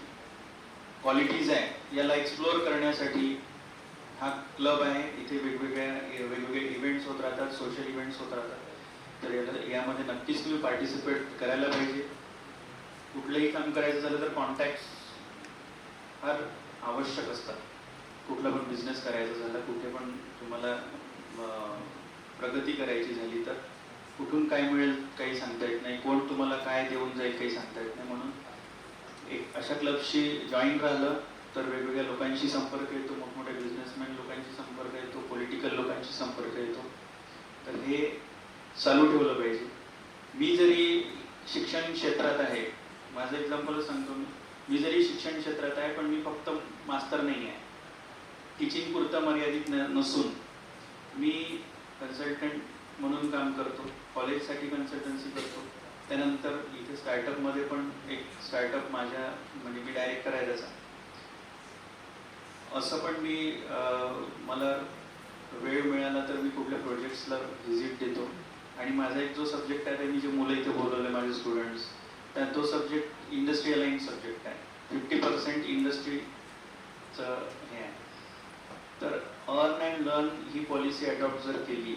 क्वालिटीज आहे याला एक्सप्लोअर करण्यासाठी हा क्लब आहे. इथे वेगवेगळे इव्हेंट्स होत राहतात, सोशल इव्हेंट्स होत राहतात. तर यामध्ये नक्कीच तुम्ही पार्टिसिपेट करायला पाहिजे. कुठलंही काम करायचं झालं तर कॉन्टॅक्ट्स फार आवश्यक असतात. कुठला पण बिझनेस करायचा झाला, कुठे पण तुम्हाला प्रगती करायची झाली तर कुठून काय मिळेल काही सांगता येत नाही, कोण तुम्हाला काय देऊन जाईल काही सांगता येत नाही. म्हणून एक अशा क्लबशी जॉईन राहिलं तर वेगवेगळ्या लोकांशी संपर्क येतो, मोठमोठ्या बिझनेसमॅन लोकांशी संपर्क येतो, पॉलिटिकल लोकांशी संपर्क येतो. तर हे चालू ठेवलं पाहिजे. मी जरी शिक्षण क्षेत्रात आहे, माझं एक्झाम्पल सांगतो. मी जरी शिक्षण क्षेत्रात आहे पण मी फक्त मास्तर नाही आहे, टीचिंग पुरता मर्यादित नसून मी कन्सल्टंट म्हणून काम करतो, कॉलेजसाठी कन्सल्टन्सी करतो. त्यानंतर इथे स्टार्टअपमध्ये पण एक स्टार्टअप म्हणजे मी डायरेक्ट करायचा. असं पण मला वेळ मिळाला तर मी कुठल्या प्रोजेक्ट्सला व्हिजिट देतो. आणि माझा एक जो सब्जेक्ट आहे, मी जे मुलं इथे बोलवले माझे स्टुडंट्स, तर तो सब्जेक्ट इंडस्ट्री अलाइन सब्जेक्ट आहे. 50% इंडस्ट्रीचं हे आहे. तर earn and learn he policy adopt जर केली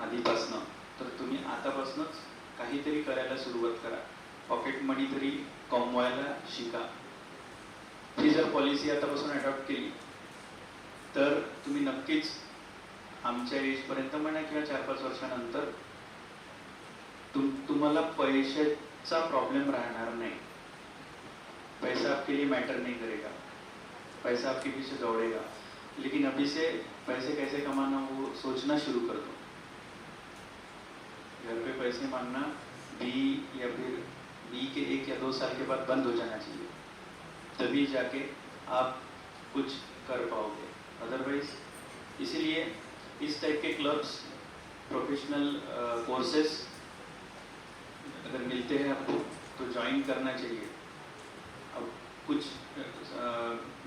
आधीपासनं तर तुम्ही आतापासूनच काहीतरी करायला सुरुवात करा. पॉकेट मनी तरी कमवायला शिका. ही जर पॉलिसी आतापासून अडॉप्ट केली तर तुम्ही नक्कीच आमच्या एजपर्यंत म्हणा किंवा 4-5 वर्षानंतर तुम्हाला पैशाचा प्रॉब्लेम राहणार नाही. पैसा आपके लिए मैटर नहीं करेगा, पैसा आपके पीछे दौड़ेगा. लेकिन अभी से पैसे कैसे कमाना वो सोचना शुरू कर दो. घर पे पैसे मांगना 20 के 1 या 2 साल के बाद बंद हो जाना चाहिए. तभी जाके आप कुछ कर पाओगे. अदरवाइज इसीलिए इस टाइप के क्लब्स, प्रोफेशनल कोर्सेस अगर मिलते हैं आपको तो ज्वाइन करना चाहिए. अब कुछ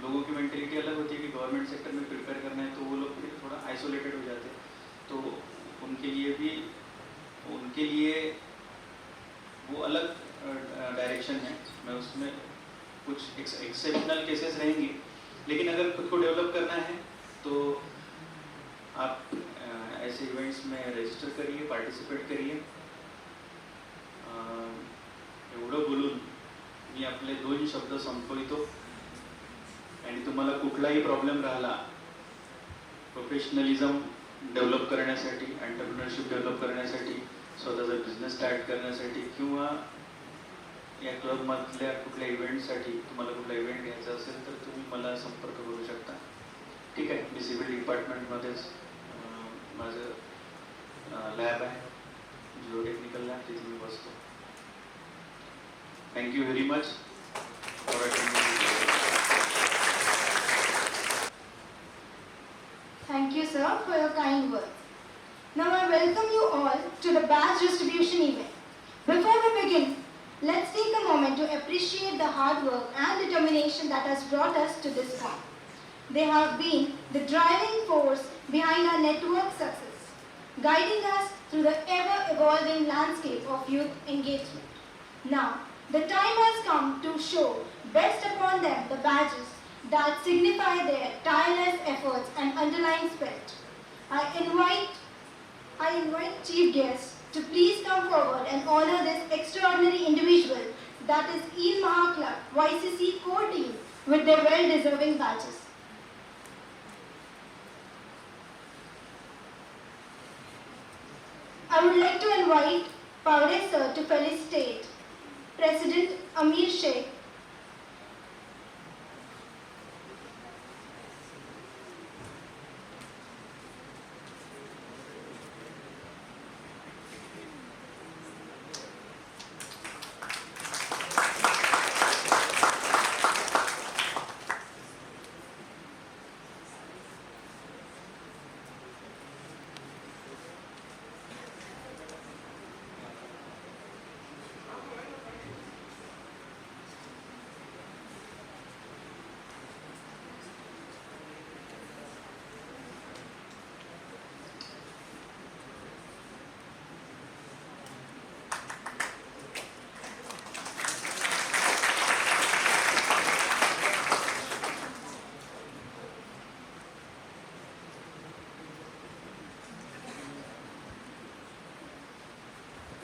लोगों की मेंटेलिटी अलग होती है कि गवर्नमेंट सेक्टर में प्रिपेयर करना है तो वो लोग फिर थोड़ा आइसोलेटेड हो जाते हैं. तो उनके लिए वो अलग डायरेक्शन है. मैं उसमें कुछ एक्सेप्शनल केसेस रहेंगे, लेकिन अगर खुद को डेवलप करना है तो आप ऐसे इवेंट्स में रजिस्टर करिए, पार्टिसिपेट करिए. एवढं बोलून मी आपले 2 शब्द संपवितो. आणि तुम्हाला कुठलाही प्रॉब्लेम राहिला प्रोफेशनलिझम डेव्हलप करण्यासाठी, एंटरप्रेन्योरशिप डेव्हलप करण्यासाठी, स्वतःचा बिझनेस स्टार्ट करण्यासाठी किंवा या क्लबमधल्या कुठल्या इव्हेंटसाठी तुम्हाला कुठला इव्हेंट घ्यायचा असेल तर तुम्ही मला संपर्क करू शकता. ठीक आहे. मी सिव्हिल डिपार्टमेंटमध्येच माझं लॅब आहे, जिओटेक्निकल लॅब, तिथे मी बसतो. Thank you very much for attending. Thank you, sir, for your kind words. Now I welcome you all to the badge distribution event. Before we begin, let's take a moment to appreciate the hard work and determination that has brought us to this point. They have been the driving force behind our network success, guiding us through the ever-evolving landscape of youth engagement. Now, the time has come to show best upon them the badges that signify their tireless efforts and underlying spirit. I invite chief guest to please come forward and honor this extraordinary individual, that is Eid Maha Club YCC core team, with their well-deserving badges. I would like to invite Pavre sir to felicitate President Amir Sheikh,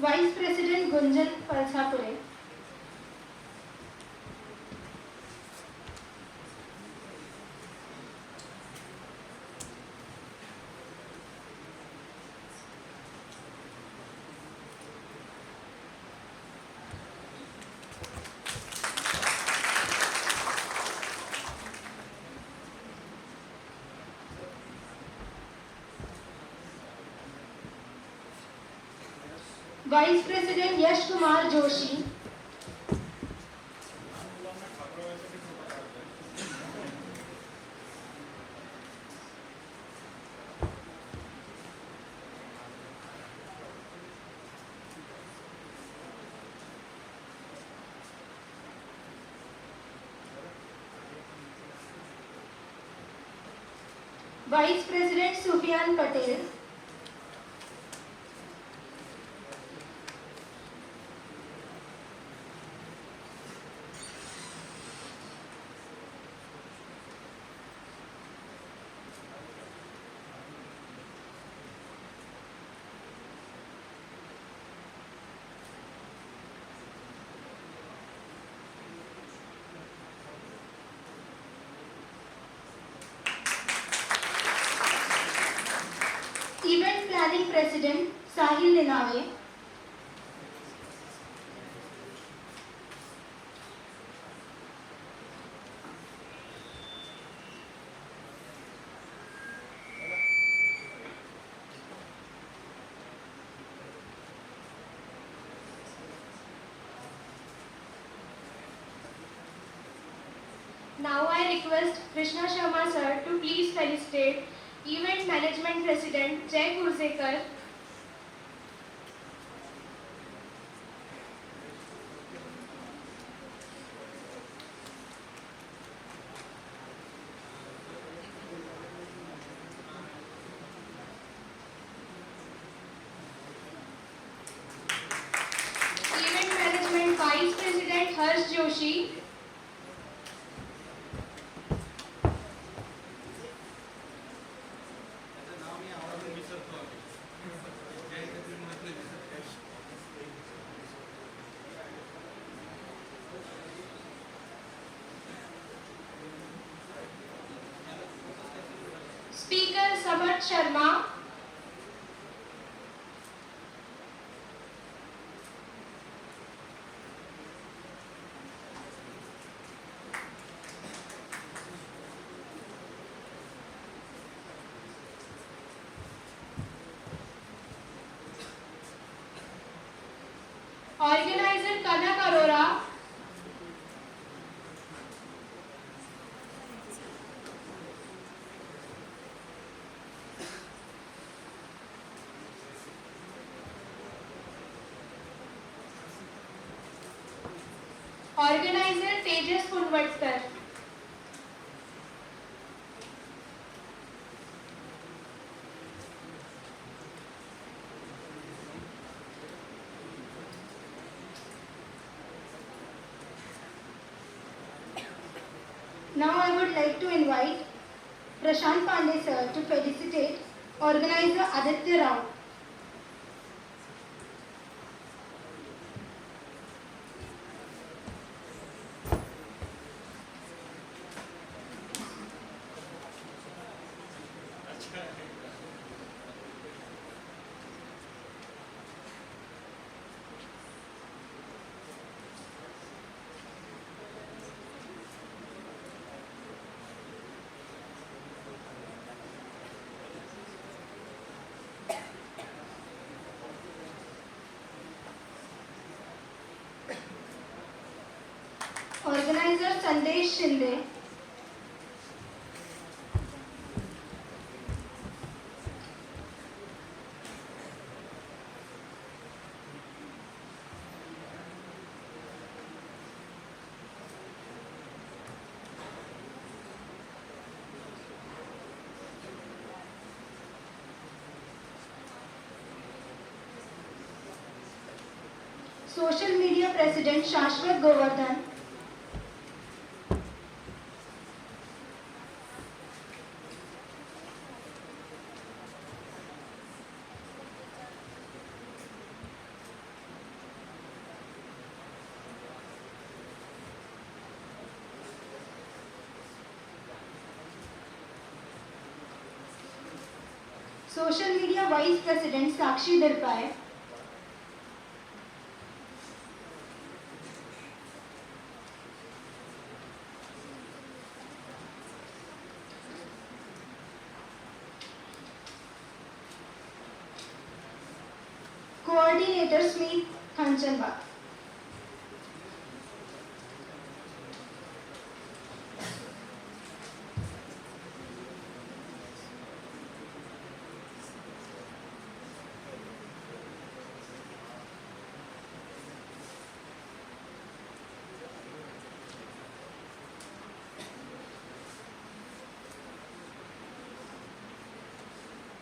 Vice President Gunjan Palsapure, Vice President Yash Kumar Joshi, Vice President Sufyan Patel, Event Planning President Sahil Linave, Now I request Krishna Sharma sir to please felicitate Event Management President Jay Kurzekar, Event Management Vice President Harsh Joshi, Speaker Samarth Sharma, Organizer Kanak Arora, Organizer Tejas Punvatkar, Now I would like to invite Prashant Pandey sir to felicitate organizer Aditya Rao. Organizer Sandesh Shinde. Social Media President Shashwat Govardhan. Social Media Vice President Sakshi Dirpai. Coordinator Smith Kanchanbag.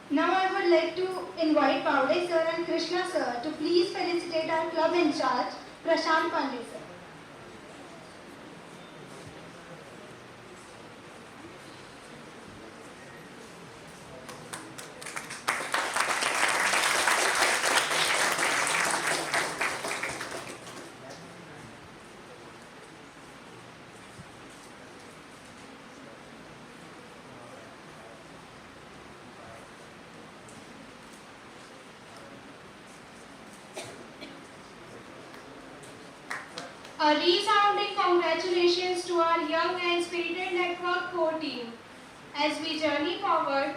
Now I would like to invite Pavde sir and Krishna sir to please felicitate our club in charge, Prashant Pandey sir. A resounding congratulations to our young and spirited Network 4 team. As we journey forward,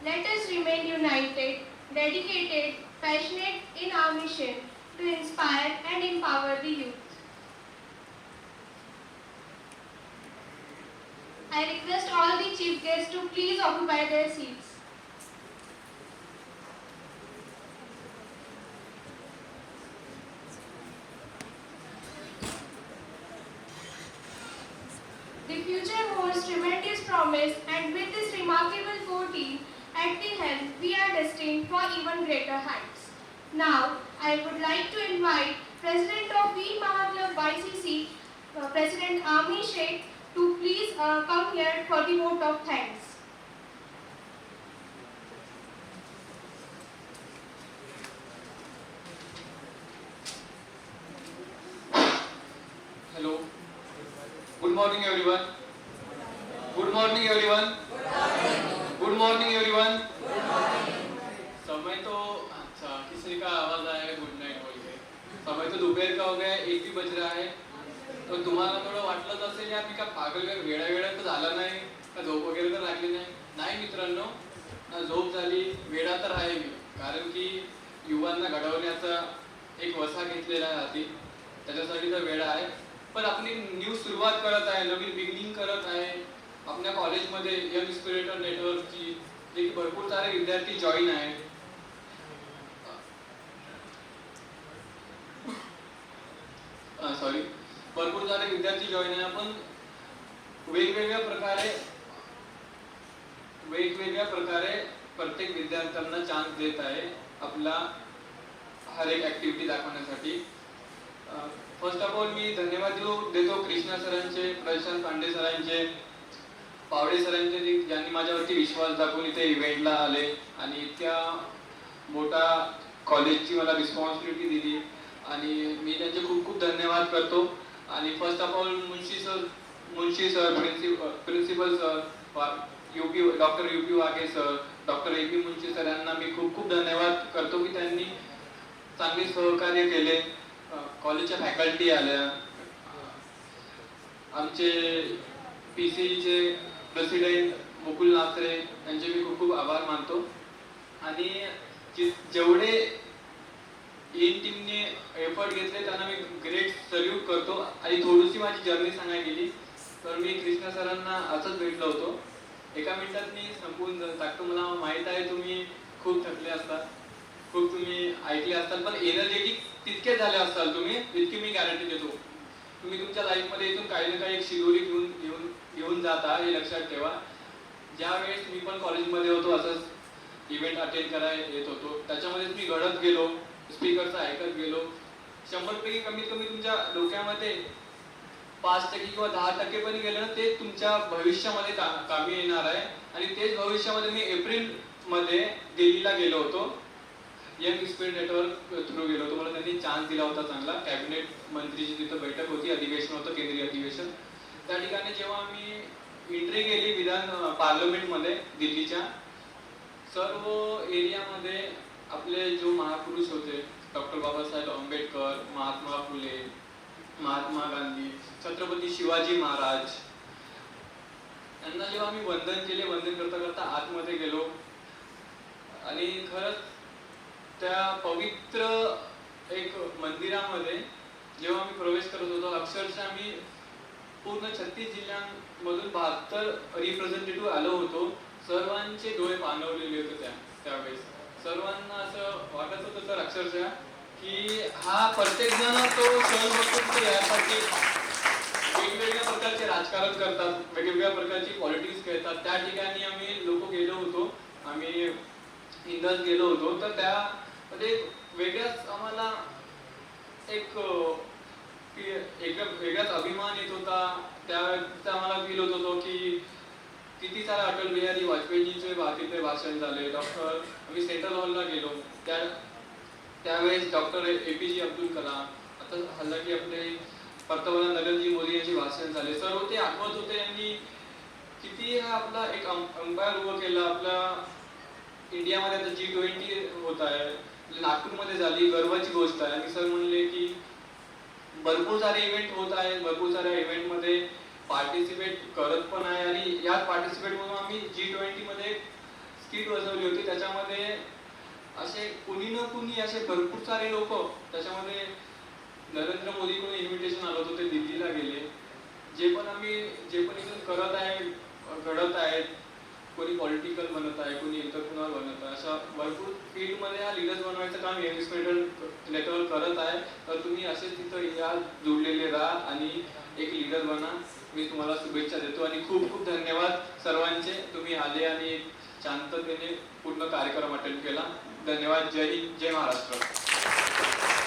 let us remain united, dedicated, passionate in our mission to inspire and empower the youth. I request all the chief guests to please occupy their seats. The future holds tremendous promise, and with this remarkable core team at the helm, we are destined for even greater heights. Now, I would like to invite President of V Mahaklub YCC, President Ami Sheikh, to please come here for the vote of thanks. Hello. Good morning, everyone. Good morning, everyone. Good morning, everyone. समय तो अच्छा किसी का आवाज आया good Knight बोल के समय तो दोपहर का हो गया 1 भी बज रहा है तो तुम्हाला थोडं वाटलंच असेल यार मी का पागल काय वेळा तर झाला नाही का झोप वगैरे तर लागली नाही मित्रांनो ना झोप झाली वेळा तर आहे मी कारण की युवांना घडवण्याचा एक वसा घेतलेला आहे हाती त्याच्यासाठी तर वेळा आहे पण आपली न्यू सुरुवात करत आहे नवीन बिगिनिंग करत आहे आपल्या कॉलेजमध्ये यंग स्पिरिटर नेटवर्कची जे भरपूर सारे विद्यार्थी जॉईन आहेत सॉरी भरपूर सारे विद्यार्थी जॉईन आहे आपण वेगवेगळ्या प्रकारे प्रत्येक विद्यार्थ्यांना चान्स देत आहे आपला हर एक ऍक्टिव्हिटी दाखवण्यासाठी फर्स्ट ऑफ ऑल मी धन्यवाद देतो कृष्णा सरांचे प्रशांत पांडे सरांचे पावडे सरांचे ज्यांनी माझ्यावरती विश्वास दाखवून इथे इव्हेंटला आले आणि इतक्या मोठा कॉलेजची मला रिस्पॉन्सिबिलिटी दिली आणि मी त्यांचे खूप खूप धन्यवाद करतो आणि first of all Munshi sir principal sir UP doctor UP Waghe sir doctor A P Munshi sir यांना मी खूप खूप धन्यवाद करतो की त्यांनी चांगले सहकार्य केले कॉलेजच्या फॅकल्टी आल्या आमचे पीसीचे प्रेसिडेंट मुकुल नात्रे यांचे मी खूप खूप आभार मानतो आणि जेवढे इन टीमने एफर्ट घेतले त्यांना मी ग्रेट सल्यूट करतो. आणि थोडीशी माझी जर्नी सांगायला गेली तर मी कृष्णा सरांना असंच भेटलो होतो. एका मिनिटात मी संपवून टाकतो. मला माहित आहे तुम्ही खूप थकले असतात, खूप तुम्ही ऐकले असतात, पण एनर्जेटिक तितके झाले असाल तुम्ही, इतकी मी गॅरंटी देतो. तुम्ही तुमच्या लाईफमध्ये इथून काही ना काही एक शिदोरी घेऊन जाता, हे लक्षात ठेवा. ज्या वेळेस मी पण कॉलेजमध्ये होतो असंच इव्हेंट अटेंड करायला येत होतो, त्याच्यामध्येच मी घडत गेलो, स्पीकरचं ऐकत गेलो. 100पैकी कमीत कमी तुमच्या डोक्यामध्ये 5% किंवा 10% पण गेलं ना, ते तुमच्या भविष्यामध्ये कामी येणार आहे. आणि तेच भविष्यामध्ये मी एप्रिलमध्ये दिल्लीला गेलो होतो, यंग स्पीड नेटवर्क थ्रू गेलो होतो. मला त्यांनी चान्स दिला होता चांगला. कॅबिनेट मंत्रीची तिथं बैठक होती, अधिवेशन होतं, केंद्रीय अधिवेशन. त्या ठिकाणी जेव्हा मी एंट्री केली विधान पार्लमेंटमध्ये दिल्लीच्या, सर्व एरियामध्ये आपले जो महापुरुष होते, डॉक्टर बाबासाहेब आंबेडकर, महात्मा फुले, महात्मा गांधी, छत्रपती शिवाजी महाराज यांना जेव्हा मी वंदन केले, वंदन करता करता आतमध्ये गेलो आणि खरंच त्या पवित्र एक मंदिरामध्ये जेव्हा मी प्रवेश करत होतो, अक्षरशः मी पूर्ण 36 जिल्ह्यांमधून 72 रिप्रेझेंटेटिव्ह आलो होतो. सर्वांचे डोळे पाणवलेले होते त्यावेळेस. सर्वांना असं वाटत होतं तर अक्षरशः की हा प्रत्येक जण तो सण बघतो यासाठी वेगवेगळ्या प्रकारचे राजकारण करतात, वेगवेगळ्या प्रकारची पॉलिटिक्स खेळतात. त्या ठिकाणी आम्ही लोक गेलो होतो, आम्ही इंदस गेलो होतो. तर त्यामध्ये वेगळाच आम्हाला एक वेगळाच अभिमान येत होता. त्यावेळेस आम्हाला फील होत होतो की किती सारे अटल बिहारी वाजपेयीजींचे तिथे भाषण झाले. आम्ही सेंट्रल हॉलला गेलो, त्यावेळेस डॉक्टर APJ अब्दुल कलाम, आता हल्ला की आपले पंतप्रधान नरेंद्र मोदी यांची भाषण झाले. सर्व ते आठवत होते यांनी किती हा आपला एक अंपायर उभं केला. आपला इंडियामध्ये आता G20 होत आहे, नागपूरमध्ये झाली, गर्वाची गोष्ट आहे. आणि सर म्हणले की भरपूर सारे इव्हेंट होत आहेत, भरपूर साऱ्या इव्हेंटमध्ये पार्टिसिपेट करत पण आहे. आणि याच पार्टिसिपेट म्हणून आम्ही G20 मध्ये स्किट बसवली होती. त्याच्यामध्ये असे कुणी ना कुणी असे भरपूर सारे लोक, त्याच्यामध्ये नरेंद्र मोदीकडून इन्व्हिटेशन आलं होतं, ते दिल्लीला गेले. जे पण इथून करत आहे, घडत आहेत, कोणी पॉलिटिकल बनत आहे, कोणी एंटरप्रेन्योर बनत आहे, अशा भरपूर फील्डमध्ये हा लीडर्स बनवायचं काम यंग स्पीड नेटवर्क करत आहे. तर तुम्ही असेच तिथं या जोडलेले राहा आणि एक लीडर बना. मी तुम्हाला शुभेच्छा देतो आणि खूप खूप धन्यवाद सर्वांचे. तुम्ही आले आणि शांततेने पूर्ण कार्यक्रम अटेंड केला. धन्यवाद. जय हिंद, जय महाराष्ट्र.